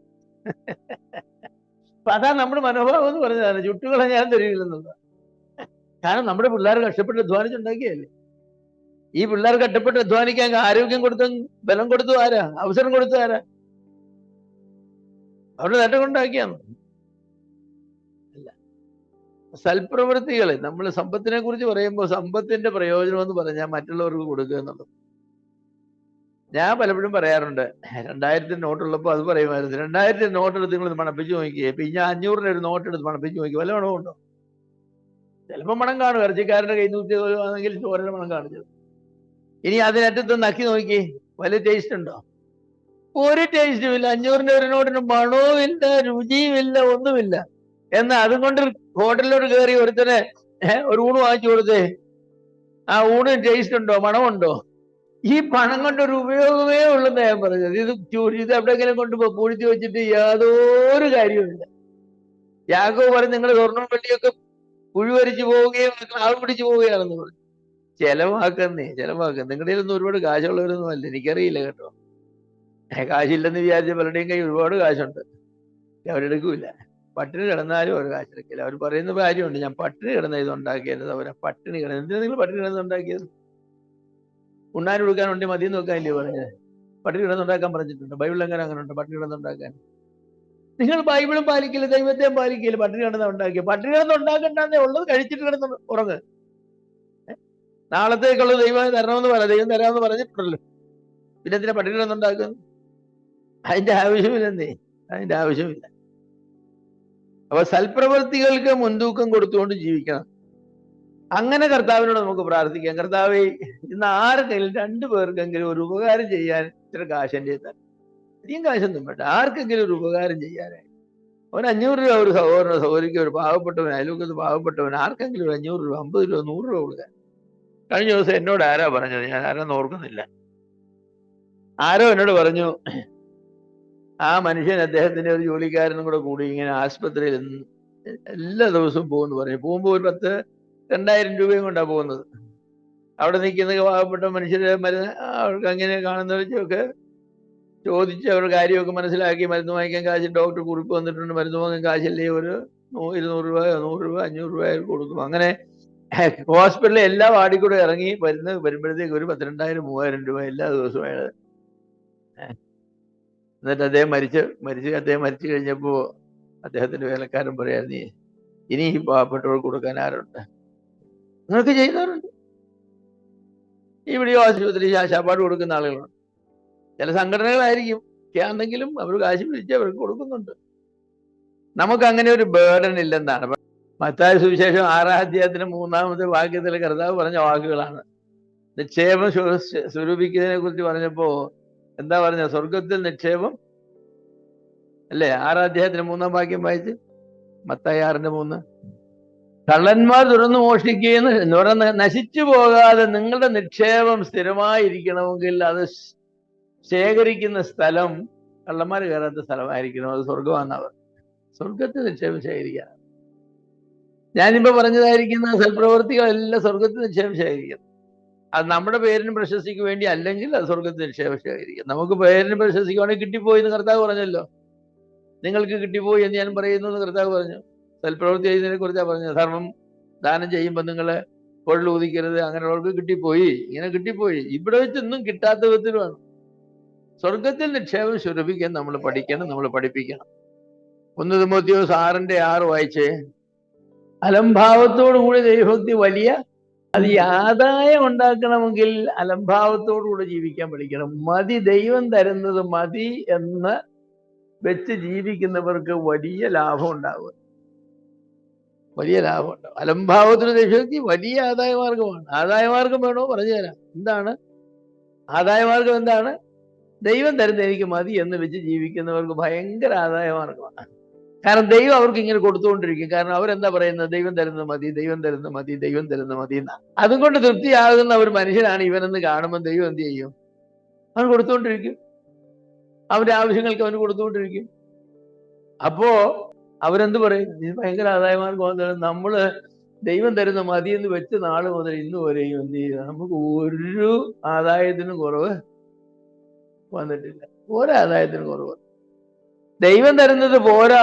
അപ്പൊ അതാ നമ്മുടെ മനോഭാവം എന്ന് പറഞ്ഞതാണ്, ചുട്ടുകളഞ്ഞാലും തരുവില്ലെന്നുള്ളത്. കാരണം നമ്മുടെ പിള്ളേർ കഷ്ടപ്പെട്ട് അധ്വാനിച്ചുണ്ടാക്കിയല്ലേ. ഈ പിള്ളേർ കഷ്ടപ്പെട്ട് അധ്വാനിക്കാൻ ആരോഗ്യം കൊടുത്തും ബലം കൊടുത്തു ആരാ? അവസരം കൊടുത്തു ആരാ? അവരുടെ നേട്ടം കൊണ്ടാക്കിയാന്ന് അല്ല. സൽപ്രവൃത്തികൾ, നമ്മൾ സമ്പത്തിനെ കുറിച്ച് പറയുമ്പോൾ സമ്പത്തിന്റെ പ്രയോജനം എന്ന് പറഞ്ഞാൽ മറ്റുള്ളവർക്ക് കൊടുക്കുക എന്നുള്ളത്. ഞാൻ പലപ്പോഴും പറയാറുണ്ട്, 2000 നോട്ടുള്ളപ്പോൾ അത് പറയുമായിരുന്നു. 2000 നോട്ടെടുത്ത് നിങ്ങൾ മണപ്പിച്ച് നോക്കിയേ, പിന്നെ 500 ഒരു നോട്ടെടുത്ത് മണപ്പിച്ച് നോക്കി, വല്ല മണമുണ്ടോ? ചിലപ്പോൾ മണം കാണും. ഇറച്ചിക്കാരന്റെ കൈ നൂറ്റി ആണെങ്കിൽ ചോരയുടെ മണം കാണിച്ചത്. ഇനി അതിനറ്റത്ത് നക്കി നോക്കി, വലിയ ടേസ്റ്റ് ഉണ്ടോ? ഒരു ടേസ്റ്റും ഇല്ല. 500 ഒരു നോട്ടിന് മണവും ഇല്ല, രുചിയും ഇല്ല, ഒന്നുമില്ല. എന്നാൽ അതുകൊണ്ട് ഹോട്ടലിലോട്ട് കയറി ഒരുത്തനെ ഒരു ഊണ് വാങ്ങിച്ചു കൊടുത്തേ, ആ ഊണിന് ടേസ്റ്റ് ഉണ്ടോ, മണമുണ്ടോ? ഈ പണം കൊണ്ടൊരു ഉപയോഗമേ ഉള്ളെന്ന് ഞാൻ പറഞ്ഞത്. ഇത് എവിടെയെങ്കിലും കൊണ്ട് പൂഴ്ത്തി വെച്ചിട്ട് യാതൊരു കാര്യവുമില്ല. യാക്കോബ് പറഞ്ഞ് നിങ്ങൾ സ്വർണ്ണവും വെള്ളിയൊക്കെ പുഴുവരിച്ചു പോവുകയും ആൾ പിടിച്ചു പോവുകയാണെന്ന് പറഞ്ഞു. ചെലവാക്കുന്നേ നിങ്ങളുടെ ഒന്നും ഒരുപാട് കാശുള്ളവരൊന്നും അല്ല, എനിക്കറിയില്ല കേട്ടോ. കാശില്ലെന്ന് വിചാരിച്ച പലരുടെയും കൈ ഒരുപാട് കാശുണ്ട്, അവരെടുക്കൂല. പട്ടിണി കിടന്നാലും അവർ കാശെടുക്കില്ല. അവർ പറയുന്ന കാര്യമുണ്ട്, ഞാൻ പട്ടിണി കിടന്ന ഇത് ഉണ്ടാക്കിയത്. അവരെ പട്ടിണി കിടന്ന് എന്തിനാ നിങ്ങൾ പട്ടിണി കിടന്നുണ്ടാക്കിയത്? ഉണ്ണാൻ കൊടുക്കാനുണ്ട് മതി നോക്കാനില്ലേ പറഞ്ഞത്? പട്ടിണി കിടന്നുണ്ടാക്കാൻ പറഞ്ഞിട്ടുണ്ട്. ബൈബിളിൽ അങ്ങനെ ഉണ്ട് പട്ടിണി കിടന്നുണ്ടാക്കാൻ. നിങ്ങൾ ബൈബിളും പാലിക്കില്ല, ദൈവത്തെയും പാലിക്കില്ല, പട്ടിണി കിടന്ന ഉണ്ടാക്കിയ. പട്ടിണി കിടന്നുണ്ടാക്കണ്ടെന്നേ ഉള്ളത്, കഴിച്ചിട്ട് കിടന്ന് ഉറങ്ങ്. നാളത്തേക്കുള്ളത് ദൈവം തരണമെന്ന് പറയാം, ദൈവം തരാമെന്ന് പറഞ്ഞിട്ടുണ്ടല്ലോ. പിന്നെ എന്തിനാ പട്ടിണി കിടന്നുണ്ടാക്കുന്നത്? അതിന്റെ ആവശ്യമില്ലെന്നേ, അതിന്റെ ആവശ്യമില്ല. അപ്പൊ സൽപ്രവൃത്തികൾക്ക് മുൻതൂക്കം കൊടുത്തുകൊണ്ട് ജീവിക്കണം. അങ്ങനെ കർത്താവിനോട് നമുക്ക് പ്രാർത്ഥിക്കാം. കർത്താവേ, ഇന്ന് ആർക്കെങ്കിലും 2 പേർക്കെങ്കിലും ഒരു ഉപകാരം ചെയ്യാൻ ഇത്ര കാശൻ്റെ തന്നെ, അധികം കാശൊന്നും വേണ്ട, ആർക്കെങ്കിലും ഒരു ഉപകാരം ചെയ്യാനായി. അവന് 500 രൂപ ഒരു സഹോദരനോ സഹോദരിക്കോ, ഒരു പാവപ്പെട്ടവൻ, അയൽവക്കത്ത് പാവപ്പെട്ടവൻ, ആർക്കെങ്കിലും 500 രൂപ, 50 രൂപ, 100 രൂപ കൊടുക്കാൻ. കഴിഞ്ഞ ദിവസം എന്നോട് ആരാ പറഞ്ഞത്, ഞാൻ ആരാന്ന് ഓർക്കുന്നില്ല, ആരോ എന്നോട് പറഞ്ഞു, ആ മനുഷ്യൻ അദ്ദേഹത്തിന്റെ ഒരു ജോലിക്കാരനും കൂടി ഇങ്ങനെ ആശുപത്രിയിൽ എല്ലാ ദിവസവും പോകുന്നു പറഞ്ഞു. പോകുമ്പോൾ ഒരു 10,000-2,000 രൂപയും കൊണ്ടാണ് പോകുന്നത്. അവിടെ നിൽക്കുന്ന പാവപ്പെട്ട മനുഷ്യരെ അവർക്ക് അങ്ങനെ കാണുന്നവരൊക്കെ ചോദിച്ച് അവരുടെ കാര്യമൊക്കെ മനസ്സിലാക്കി മരുന്ന് വാങ്ങിക്കാൻ കാശ്, ഡോക്ടർ കുറിപ്പ് വന്നിട്ടുണ്ട്, മരുന്ന് വാങ്ങാൻ കാശല്ലേ, ഒരു 200 രൂപയോ 100 രൂപ 500 രൂപ കൊടുക്കും. അങ്ങനെ ഹോസ്പിറ്റലിൽ എല്ലാ വാർഡിൽ കൂടെ ഇറങ്ങി വരുമ്പോഴത്തേക്ക് ഒരു 12,000-3,000 രൂപ എല്ലാ ദിവസവും അയാൾ. എന്നിട്ട് അദ്ദേഹം മരിച്ചു കഴിഞ്ഞപ്പോ അദ്ദേഹത്തിന്റെ വേലക്കാരൻ പറയായിരുന്നു, ഇനി ഈ പാവപ്പെട്ടവർക്ക് കൊടുക്കാൻ ആരുണ്ട്? നിങ്ങൾക്ക് ചെയ്യുന്നവരുണ്ട്. ഇവിടെ ആശുപത്രി ശാപ്പാട് കൊടുക്കുന്ന ആളുകളുണ്ട്. ചില സംഘടനകളായിരിക്കും ആണെങ്കിലും അവർ കാശ് പിരിച്ച് അവർക്ക് കൊടുക്കുന്നുണ്ട്. നമുക്ക് അങ്ങനെ ഒരു ബേർഡൻ ഇല്ലെന്നാണ്. മത്തായി സുവിശേഷം 6-ാം അധ്യായത്തിന് 3-ാമത്തെ വാക്യത്തിൽ കർത്താവ് പറഞ്ഞ വാക്കുകളാണ്. നിക്ഷേപം സ്വരൂപിക്കുന്നതിനെ കുറിച്ച് പറഞ്ഞപ്പോ എന്താ പറഞ്ഞ? സ്വർഗത്തിൽ നിക്ഷേപം അല്ലേ? 6-ാം അധ്യായത്തിന് 3-ാം വാക്യം വായിച്ച്, മത്തായി 6:3. കള്ളന്മാർ തുറന്നു മോഷ്ടിക്കുകയെന്ന് എന്ന് പറഞ്ഞാൽ നശിച്ചു പോകാതെ നിങ്ങളുടെ നിക്ഷേപം സ്ഥിരമായിരിക്കണമെങ്കിൽ അത് ശേഖരിക്കുന്ന സ്ഥലം കള്ളന്മാർ കയറാത്ത സ്ഥലമായിരിക്കണം. അത് സ്വർഗമാണെന്നവർ. സ്വർഗത്തിൽ നിക്ഷേപം ശേഖരിക്കാൻ. ഞാനിപ്പോ പറഞ്ഞതായിരിക്കുന്ന സൽപ്രവർത്തികളെല്ലാം സ്വർഗത്തിൽ നിക്ഷേപം ശേഖരിക്കണം. അത് നമ്മുടെ പേരിനും പ്രശസ്തിക്ക് വേണ്ടി അല്ലെങ്കിൽ അത് സ്വർഗത്തിൽ നിക്ഷേപം ശേഖരിക്കാം. നമുക്ക് പേരിന് പ്രശസ്തിക്കുവാണെങ്കിൽ കിട്ടിപ്പോയി എന്ന് കർത്താവ് പറഞ്ഞല്ലോ. നിങ്ങൾക്ക് കിട്ടിപ്പോയി എന്ന് ഞാൻ പറയുന്നു എന്ന് കർത്താവ് പറഞ്ഞു. സൽപ്രവൃത്തി ചെയ്യുന്നതിനെ കുറിച്ചാണ് പറഞ്ഞത്. ധർമ്മം ദാനം ചെയ്യുമ്പോൾ നിങ്ങൾ കൊള്ളൂതിക്കരുത്, അങ്ങനെയുള്ളവർക്ക് കിട്ടിപ്പോയി, ഇങ്ങനെ കിട്ടിപ്പോയി. ഇവിടെ വെച്ചൊന്നും കിട്ടാത്ത വിധത്തിലുമാണ്. സ്വർഗത്തിൽ നിക്ഷേപം സ്വരൂപിക്കാൻ നമ്മൾ പഠിക്കണം, നമ്മൾ പഠിപ്പിക്കണം. 1 തിമോത്തിയോസ് 6:6 വായിച്ചേ. അലംഭാവത്തോടു കൂടി ദൈവഭക്തി വലിയ, അത് ആദായം ഉണ്ടാക്കണമെങ്കിൽ അലംഭാവത്തോടുകൂടി ജീവിക്കാൻ പഠിക്കണം. മതി, ദൈവം തരുന്നത് മതി എന്ന് വെച്ച് ജീവിക്കുന്നവർക്ക് വലിയ ലാഭം ഉണ്ടാകും, വലിയ ലാഭം ഉണ്ടാവും. അലംഭാവത്തിന് ദൈവഭക്തി വലിയ ആദായമാർഗമാണ്. ആദായമാർഗം വേണോ പറഞ്ഞു തരാം. എന്താണ് ആദായമാർഗം? എന്താണ്? ദൈവം തരുന്ന എനിക്ക് മതി എന്ന് വെച്ച് ജീവിക്കുന്നവർക്ക് ഭയങ്കര ആദായമാർഗമാണ്. കാരണം ദൈവം അവർക്ക് ഇങ്ങനെ കൊടുത്തുകൊണ്ടിരിക്കും. കാരണം അവരെന്താ പറയുന്നത്? ദൈവം തരുന്നത് മതി, ദൈവം തരുന്നത് മതി, ദൈവം തരുന്നത് മതി എന്നാ. അതുകൊണ്ട് തൃപ്തിയാകുന്ന ഒരു മനുഷ്യനാണ് ഇവനെന്ന് കാണുമ്പോൾ ദൈവം എന്ത് ചെയ്യും? അവൻ കൊടുത്തുകൊണ്ടിരിക്കും. അവന്റെ ആവശ്യങ്ങൾക്ക് അവന് കൊടുത്തുകൊണ്ടിരിക്കും. അപ്പോ അവരെന്ത് പറയും? ഇത് ഭയങ്കര ആദായമാർഗം. നമ്മള് ദൈവം തരുന്ന മതി എന്ന് വെച്ച് നാള് മുതൽ ഇന്ന് വരെയും എന്ത് ചെയ്യുക? നമുക്ക് ഒരു ആദായത്തിനും കുറവ് വന്നിട്ടില്ല. ഒരാദായത്തിനും കുറവ്. ദൈവം തരുന്നത് പോരാ,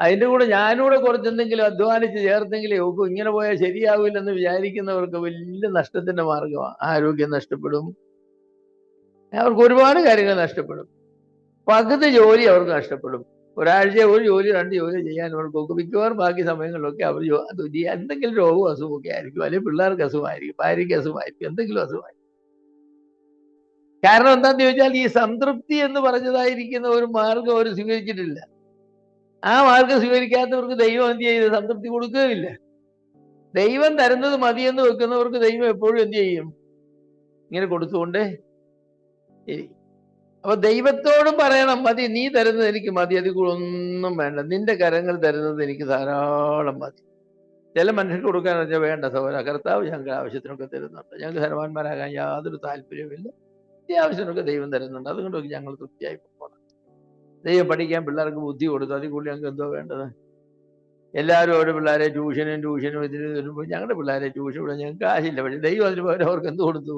അതിൻ്റെ കൂടെ ഞാനൂടെ കുറച്ചെന്തെങ്കിലും അധ്വാനിച്ച് ചേർത്തെങ്കിലേ ഒക്കും. ഇങ്ങനെ പോയാൽ ശരിയാവില്ലെന്ന് വിചാരിക്കുന്നവർക്ക് വലിയ നഷ്ടത്തിന്റെ മാർഗമാണ്. ആരോഗ്യം നഷ്ടപ്പെടും, അവർക്ക് ഒരുപാട് കാര്യങ്ങൾ നഷ്ടപ്പെടും. പകുതി ജോലി അവർക്ക് നഷ്ടപ്പെടും. ഒരാഴ്ച ഒരു ജോലി 2 ജോലി ചെയ്യാൻ അവർക്ക് നോക്കും. മിക്കവാറും ബാക്കി സമയങ്ങളിലൊക്കെ അവർ എന്തെങ്കിലും രോഗവും അസുഖമൊക്കെ ആയിരിക്കും, അല്ലെങ്കിൽ പിള്ളേർക്ക് അസുഖമായിരിക്കും, ഭാര്യയ്ക്ക് അസുഖമായിരിക്കും, എന്തെങ്കിലും അസുഖമായിരിക്കും. കാരണം എന്താന്ന് ചോദിച്ചാൽ ഈ സംതൃപ്തി എന്ന് പറഞ്ഞതായിരിക്കുന്ന ഒരു മാർഗം അവർ സ്വീകരിച്ചിട്ടില്ല. ആ മാർഗം സ്വീകരിക്കാത്തവർക്ക് ദൈവം എന്ത് ചെയ്ത് സംതൃപ്തി കൊടുക്കുകയില്ല. ദൈവം തരുന്നത് മതിയെന്ന് വെക്കുന്നവർക്ക് ദൈവം എപ്പോഴും എന്ത് ചെയ്യും? ഇങ്ങനെ കൊടുത്തുകൊണ്ടേ ഇരിക്കും. അപ്പൊ ദൈവത്തോടും പറയണം, മതി, നീ തരുന്നത് എനിക്ക് മതി, അതിൽ കൂടെ ഒന്നും വേണ്ട, നിന്റെ കരങ്ങൾ തരുന്നത് എനിക്ക് ധാരാളം മതി. ചില മനുഷ്യർക്ക് കൊടുക്കാൻ വെച്ചാൽ വേണ്ട സഹോദര, കർത്താവ് ഞങ്ങൾക്ക് ആവശ്യത്തിനൊക്കെ തരുന്നുണ്ട്, ഞങ്ങൾക്ക് ധനവാന്മാരാകാൻ യാതൊരു താല്പര്യവുമില്ല, ഈ ആവശ്യത്തിനൊക്കെ ദൈവം തരുന്നുണ്ട്, അതുകൊണ്ടൊക്കെ ഞങ്ങൾ തൃപ്തിയായി പോകണം. ദൈവം പഠിക്കാൻ പിള്ളേർക്ക് ബുദ്ധി കൊടുത്തു, അതിൽ കൂടി ഞങ്ങൾക്ക് എന്തോ വേണ്ടത്? എല്ലാവരും ഓരോ പിള്ളേരെ ട്യൂഷനും ഇതിന് വരുമ്പോൾ ഞങ്ങളുടെ പിള്ളേരെ ട്യൂഷൻ വിടാൻ ഞങ്ങൾക്ക് കാശില്ല. പക്ഷേ ദൈവം അതിന് പകരം അവർക്ക് എന്ത് കൊടുത്തു?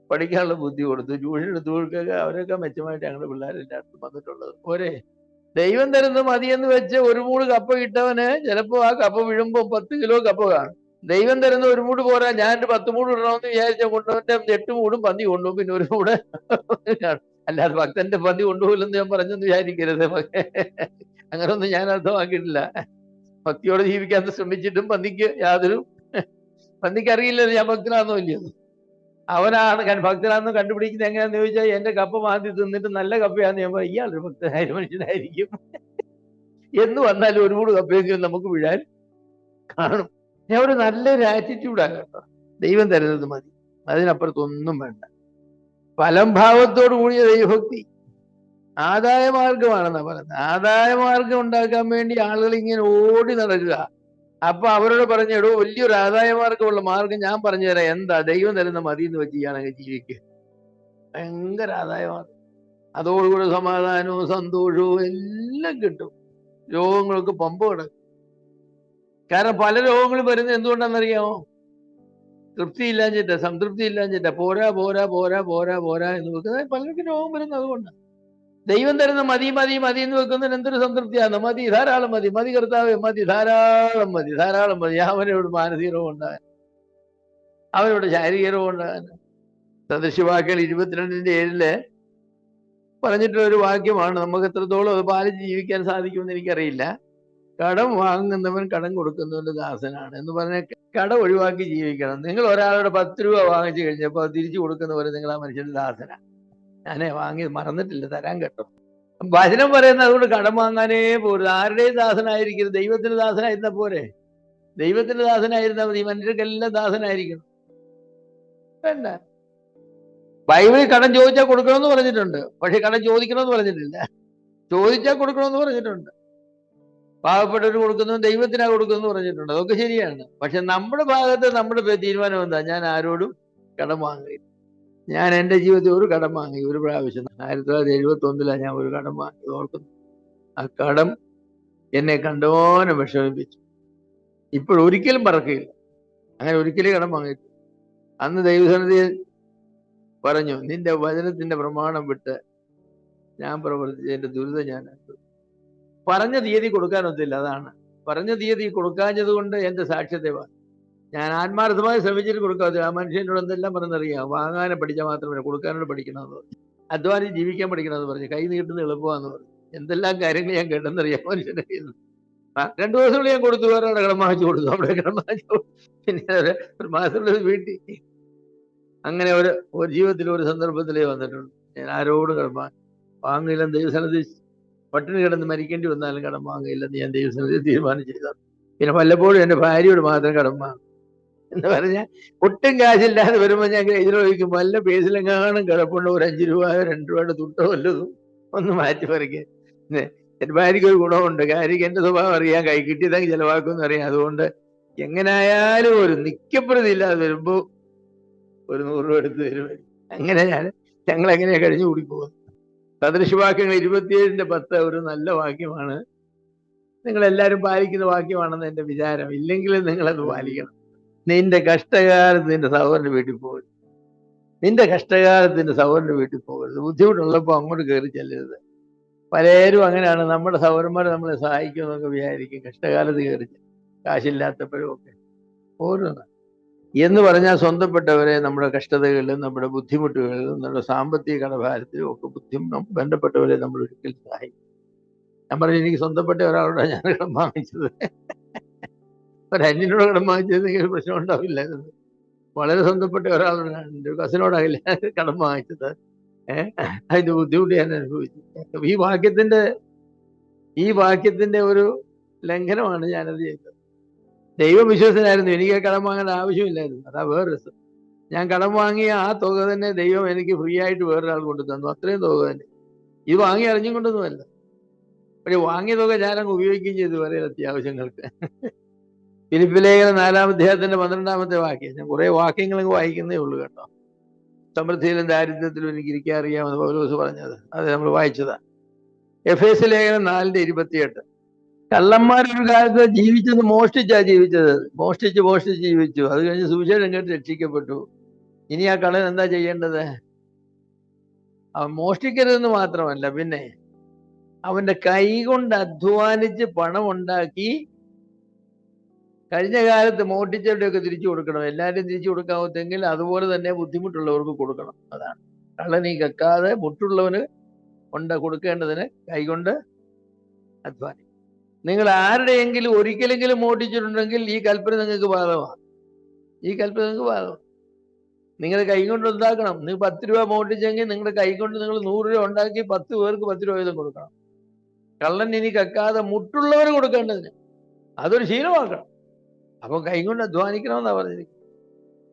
പഠിക്കാനുള്ള ബുദ്ധി കൊടുത്തു. ട്യൂഷൻ എടുത്തു കൊടുക്കുക, അവരൊക്കെ മെച്ചമായിട്ട് ഞങ്ങളുടെ പിള്ളേരെല്ലായിടത്തും വന്നിട്ടുള്ളത്. പോരെ, ദൈവം തരുന്നത് മതിയെന്ന് വെച്ച് ഒരു മൂട് കപ്പ കിട്ടവന് ചിലപ്പോൾ ആ കപ്പ വീഴുമ്പോൾ 10 കിലോ കപ്പ കാണും. ദൈവം തരുന്ന ഒരു മൂട് പോരാ, ഞാൻ 10 മൂട് ഇടണമെന്ന് വിചാരിച്ച കൊണ്ടുവന്റെ 8 മൂടും പന്നി കൊണ്ടുപോകും, പിന്നെ ഒരു മൂട് അല്ലാതെ ഭക്തന്റെ പന്നി കൊണ്ടുപോകില്ലെന്ന് ഞാൻ പറഞ്ഞെന്ന് വിചാരിക്കരുത്. അങ്ങനൊന്നും ഞാൻ അർത്ഥമാക്കിയിട്ടില്ല. ഭക്തിയോടെ ജീവിക്കാൻ ശ്രമിച്ചിട്ടും പന്നിക്ക് അറിയില്ലല്ലോ ഞാൻ ഭക്തനാണെന്നോ ഇല്ലയോ. അവനാണ് ഭക്തനാണെന്ന് കണ്ടുപിടിക്കുന്നത് എങ്ങനെയാന്ന് ചോദിച്ചാൽ, എന്റെ കപ്പ മാന്തി തിന്നിട്ട് നല്ല കപ്പയാന്ന് ഞാൻ പറയും, ഇയാളൊരു ഭക്തനായ മനുഷ്യനായിരിക്കും എന്ന് വന്നാലും ഒരു മൂട് കപ്പയെങ്കിലും നമുക്ക് വീഴാൻ കാണും. ഞാൻ ഒരു നല്ലൊരു ആറ്റിറ്റ്യൂഡാണ് കേട്ടോ. ദൈവം തരുന്നത് മതി, അതിനപ്പുറത്തൊന്നും വേണ്ട. ഫലം ഭാവത്തോടു കൂടിയ ദൈവഭക്തി ആദായ മാർഗമാണെന്നാ പറയുന്നത്. ആദായ മാർഗം ഉണ്ടാക്കാൻ വേണ്ടി ആളുകൾ ഇങ്ങനെ ഓടി നടക്കുക. അപ്പൊ അവരോട് പറഞ്ഞിടോ, വലിയൊരു ആദായ മാർഗമുള്ള മാർഗം ഞാൻ പറഞ്ഞു തരാം. എന്താ? ദൈവം തരുന്ന മതി എന്ന് വെച്ച് ചെയ്യാണെങ്കിൽ ജീവിക്കുക. ഭയങ്കര ആദായ മാർഗം, അതോടുകൂടി സമാധാനവും സന്തോഷവും എല്ലാം കിട്ടും. രോഗങ്ങൾക്ക് പമ്പ കിടക്കും. കാരണം പല രോഗങ്ങളും വരുന്നത് എന്തുകൊണ്ടാണെന്നറിയാമോ? തൃപ്തി ഇല്ലാഞ്ഞിട്ട്, സംതൃപ്തി ഇല്ലാഞ്ഞിട്ട്, പോരാ പോരാ പോരാ പോരാ പോരാ എന്ന് വെക്കുന്നത് പലർക്കും രോഗം വരുന്നത് അതുകൊണ്ടാണ്. ദൈവം തരുന്ന മതി മതി മതി എന്ന് വെക്കുന്നതിന് എന്തൊരു സംതൃപ്തിയാണ്. മതി, ധാരാളം മതി, മതി കർത്താവേ, മതി, ധാരാളം മതി, ധാരാളം മതി. അവനോട് മാനസിക രോഗം ഉണ്ടാകാൻ, അവനോട് ശാരീരിക രോഗം ഉണ്ടാകാൻ. സദൃശവാക്യങ്ങൾ 22:7 പറഞ്ഞിട്ടുള്ള ഒരു വാക്യമാണ്. നമുക്ക് എത്രത്തോളം അത് പാലിച്ച് ജീവിക്കാൻ സാധിക്കുമെന്ന് എനിക്കറിയില്ല. കടം വാങ്ങുന്നവൻ കടം കൊടുക്കുന്നവന്റെ ദാസനാണ് എന്ന് പറഞ്ഞ കടം ഒഴിവാക്കി ജീവിക്കണം. നിങ്ങൾ ഒരാളുടെ 10 രൂപ വാങ്ങിച്ചു കഴിഞ്ഞപ്പോൾ തിരിച്ചു കൊടുക്കുന്നവരെ നിങ്ങൾ ആ മനുഷ്യന്റെ ദാസനാണ്. ഞാനേ വാങ്ങി മറന്നിട്ടില്ല, തരാൻ കേട്ടോ. വചനം പറയുന്നത് അതുകൊണ്ട് കടം വാങ്ങാനേ പോരുത്. ആരുടെയും ദാസനായിരിക്കരുത്, ദൈവത്തിന്റെ ദാസനായിരുന്ന പോരെ. ദൈവത്തിന്റെ ദാസനായിരുന്നാൽ മതി, മനുഷ്യർക്കെല്ലാം ദാസനായിരിക്കണം. വേണ്ട. ബൈബിളിൽ കടം ചോദിച്ചാൽ കൊടുക്കണമെന്ന് പറഞ്ഞിട്ടുണ്ട്, പക്ഷെ കടം ചോദിക്കണമെന്ന് പറഞ്ഞിട്ടില്ല. ചോദിച്ചാൽ കൊടുക്കണമെന്ന് പറഞ്ഞിട്ടുണ്ട്. പാവപ്പെട്ടവർ കൊടുക്കുന്നതും ദൈവത്തിനാ കൊടുക്കുന്നു പറഞ്ഞിട്ടുണ്ട്, അതൊക്കെ ശരിയാണ്. പക്ഷെ നമ്മുടെ ഭാഗത്ത് നമ്മുടെ തീരുമാനം എന്താ? ഞാൻ ആരോടും കടം വാങ്ങുകയില്ല. ഞാൻ എൻ്റെ ജീവിതത്തിൽ ഒരു കടം വാങ്ങി ഒരു പ്രാവശ്യം 1971 ഞാൻ ഒരു കടം വാങ്ങി ഓർക്കുന്നു. ആ കടം എന്നെ കണ്ടോനെ വിഷമിപ്പിച്ചു. ഇപ്പോഴൊരിക്കലും മറക്കുകയില്ല. അങ്ങനെ ഒരിക്കലും കടം വാങ്ങിയിട്ടില്ല. അന്ന് ദൈവസന്നിധിയിൽ പറഞ്ഞു, നിന്റെ വചനത്തിന്റെ പ്രമാണം വിട്ട് ഞാൻ പ്രവർത്തിച്ചതിന്റെ ദുരിതം ഞാൻ പറഞ്ഞ തീയതി കൊടുക്കാനൊത്തില്ല. അതാണ് പറഞ്ഞ തീയതി കൊടുക്കാഞ്ഞത് കൊണ്ട് എന്റെ സാക്ഷ്യത്തെ ഞാൻ ആത്മാർത്ഥമായി ശ്രമിച്ചിട്ട് കൊടുക്കാതെ ആ മനുഷ്യനോട് എന്തെല്ലാം പറഞ്ഞറിയാം. വാങ്ങാനെ പഠിച്ചാൽ മാത്രമേ കൊടുക്കാനോട് പഠിക്കണമെന്ന് പറഞ്ഞു, അധ്വാനം ജീവിക്കാൻ പഠിക്കണമെന്ന് പറഞ്ഞു, കൈ നീട്ടുന്ന എളുപ്പമാണെന്ന് പറഞ്ഞു. എന്തെല്ലാം കാര്യങ്ങൾ ഞാൻ കേട്ടെന്നറിയാം മനുഷ്യന്റെ കയ്യിൽ നിന്ന്. 2 ദിവസങ്ങളിൽ ഞാൻ കൊടുത്തു, വേറെ അവിടെ കടം വാങ്ങിച്ചു കൊടുത്തു, അവിടെ കടം വാങ്ങിച്ചു. പിന്നെ ഒരു മാസമുള്ളത് വീട്ടിൽ. അങ്ങനെ ഒരു ജീവിതത്തിൽ ഒരു സന്ദർഭത്തിലേ വന്നിട്ടുണ്ട്. ഞാൻ ആരോടും കടം വാങ്ങില്ലെന്ന് ദൈവസന്നിധി പട്ടിണി കിടന്ന് മരിക്കേണ്ടി വന്നാലും കടം വാങ്ങില്ലെന്ന് ഞാൻ ദൈവസന്നിധി തീരുമാനം ചെയ്തതാണ്. പിന്നെ വല്ലപ്പോഴും എൻ്റെ ഭാര്യയോട് മാത്രം കടം വാങ്ങും എന്ന് പറഞ്ഞാൽ ഒട്ടും കാശില്ലാതെ വരുമ്പോൾ ഞാൻ ഇതിൽ ചോദിക്കും, വല്ല പേസിലെങ്ങാനും കിടപ്പുണ്ടോ, ഒരു 5 രൂപ 2 രൂപയുടെ തുട്ടോ വല്ലതും ഒന്ന് മാറ്റി പറിക്കാൻ. എൻ്റെ ഭാര്യയ്ക്ക് ഒരു ഗുണമുണ്ട്, കാര്യക്ക് എൻ്റെ സ്വഭാവം അറിയാം, കൈ കിട്ടിയതെങ്കിൽ ചിലവാക്കുമെന്ന് അറിയാം. അതുകൊണ്ട് എങ്ങനെയായാലും ഒരു നിക്കപ്രതി ഇല്ലാതെ വരുമ്പോൾ ഒരു 100 രൂപ എടുത്ത് തരും. അങ്ങനെ ഞങ്ങളെങ്ങനെയാ കഴിഞ്ഞു കൂടി പോകുന്നത്. സദൃശവാക്യങ്ങൾ 27:10 ഒരു നല്ല വാക്യമാണ്. നിങ്ങളെല്ലാവരും പാലിക്കുന്ന വാക്യമാണെന്ന് എൻ്റെ വിചാരം. ഇല്ലെങ്കിലും നിങ്ങളത് പാലിക്കണം. നിന്റെ കഷ്ടകാലത്ത് നിന്റെ സഹോദരൻ്റെ വീട്ടിൽ പോകരുത്. നിന്റെ കഷ്ടകാലത്ത് നിന്റെ സഹോദരൻ്റെ വീട്ടിൽ പോകരുത്. ബുദ്ധിമുട്ടുള്ളപ്പോൾ അങ്ങോട്ട് കയറി ചെല്ലരുത്. പലരും അങ്ങനെയാണ്. നമ്മുടെ സഹോദരന്മാർ നമ്മളെ സഹായിക്കുമെന്നൊക്കെ വിചാരിക്കും, കഷ്ടകാലത്ത് കയറി കാശില്ലാത്തപ്പോഴും ഒക്കെ ഓരോന്ന് എന്ന് പറഞ്ഞാൽ സ്വന്തപ്പെട്ടവരെ നമ്മുടെ കഷ്ടതകളിലും നമ്മുടെ ബുദ്ധിമുട്ടുകളിലും നമ്മുടെ സാമ്പത്തിക കടഭാരത്തിലും ഒക്കെ ബന്ധപ്പെട്ടവരെ നമ്മൾ ഒരിക്കലും സഹായിക്കും. ഞാൻ പറഞ്ഞു, എനിക്ക് സ്വന്തപ്പെട്ട ഒരാളോടാണ് ഞാൻ കടം വാങ്ങിച്ചത്. ഒരന്യനോട് കടം വാങ്ങിച്ചതെങ്കിൽ പ്രശ്നം ഉണ്ടാവില്ലായിരുന്നു. വളരെ സ്വന്തപ്പെട്ട ഒരാളോടാണ്, എൻ്റെ ഒരു കസിനോടാകില്ല കടം വാങ്ങിച്ചത്. അതിന്റെ ബുദ്ധിമുട്ട് ഞാൻ അനുഭവിച്ചു. ഈ വാക്യത്തിന്റെ ഒരു ലംഘനമാണ് ഞാനത് ചെയ്തത്. ദൈവം വിശ്വസനായിരുന്നു, എനിക്ക് കടം വാങ്ങേണ്ട ആവശ്യമില്ലായിരുന്നു. അതാ വേറെ രസം. ഞാൻ കടം വാങ്ങിയ ആ തുക തന്നെ ദൈവം എനിക്ക് ഫ്രീ ആയിട്ട് വേറൊരാൾ കൊണ്ടു തന്നു, അത്രയും തുക തന്നെ. ഇത് വാങ്ങി അറിഞ്ഞും കൊണ്ടൊന്നുമല്ല. പക്ഷെ വാങ്ങിയ തുക ഞാനങ്ങ് ഉപയോഗിക്കുകയും ചെയ്തു വേറെ അത്യാവശ്യങ്ങൾക്ക്. ഫിലിപ്പി ലേഖനം 4-ാം അധ്യായത്തിന്റെ 12-ാമത്തെ വാക്യം. ഞാൻ കുറെ വാക്യങ്ങൾ വായിക്കുന്നേ ഉള്ളൂ കേട്ടോ. സമൃദ്ധിയിലും ദാരിദ്ര്യത്തിലും എനിക്ക് ഇരിക്കാൻ അറിയാമെന്ന് പൗലോസ് പറഞ്ഞത് അത് നമ്മൾ വായിച്ചതാ. എഫേസ്യ ലേഖനം 4:28. കള്ളന്മാരൊരു കാലത്ത് ജീവിച്ചത് മോഷ്ടിച്ചത്. മോഷ്ടിച്ച് ജീവിച്ചു. അത് കഴിഞ്ഞ് സുവിശേഷം കേട്ട് രക്ഷിക്കപ്പെട്ടു. ഇനി ആ കള്ളൻ എന്താ ചെയ്യേണ്ടത്? അവൻ മോഷ്ടിക്കരുതെന്ന് മാത്രമല്ല, പിന്നെ അവന്റെ കൈ കൊണ്ട് അധ്വാനിച്ച് പണം ഉണ്ടാക്കി കഴിഞ്ഞ കാലത്ത് മോഷ്ടിച്ചവരുടെയൊക്കെ തിരിച്ചു കൊടുക്കണം. എല്ലാവരും തിരിച്ചു കൊടുക്കാമെങ്കിൽ അതുപോലെ തന്നെ ബുദ്ധിമുട്ടുള്ളവർക്ക് കൊടുക്കണം. അതാണ് കള്ളനീ കക്കാതെ മുട്ടുള്ളവന് കൊടുക്കേണ്ടതിന് കൈകൊണ്ട് അധ്വാനിക്കും. നിങ്ങൾ ആരുടെയെങ്കിലും ഒരിക്കലെങ്കിലും മോഷ്ടിച്ചിട്ടുണ്ടെങ്കിൽ ഈ കൽപ്പന നിങ്ങൾക്ക് ബാധകമാണ്. നിങ്ങൾ കൈ കൊണ്ട് ഉണ്ടാക്കണം. നിങ്ങൾ 10 രൂപ മോഷ്ടിച്ചെങ്കിൽ നിങ്ങളുടെ കൈ കൊണ്ട് നിങ്ങൾ 100 രൂപ ഉണ്ടാക്കി 10 പേർക്ക് 10 രൂപ വീതം കൊടുക്കണം. കള്ളൻ ഇനി കക്കാതെ മുട്ടുള്ളവന് കൊടുക്കേണ്ടതിന് അതൊരു ശീലമാക്കണം. അപ്പൊ കൈ കൊണ്ട് അധ്വാനിക്കണമെന്നാ പറഞ്ഞിരിക്കുന്നത്.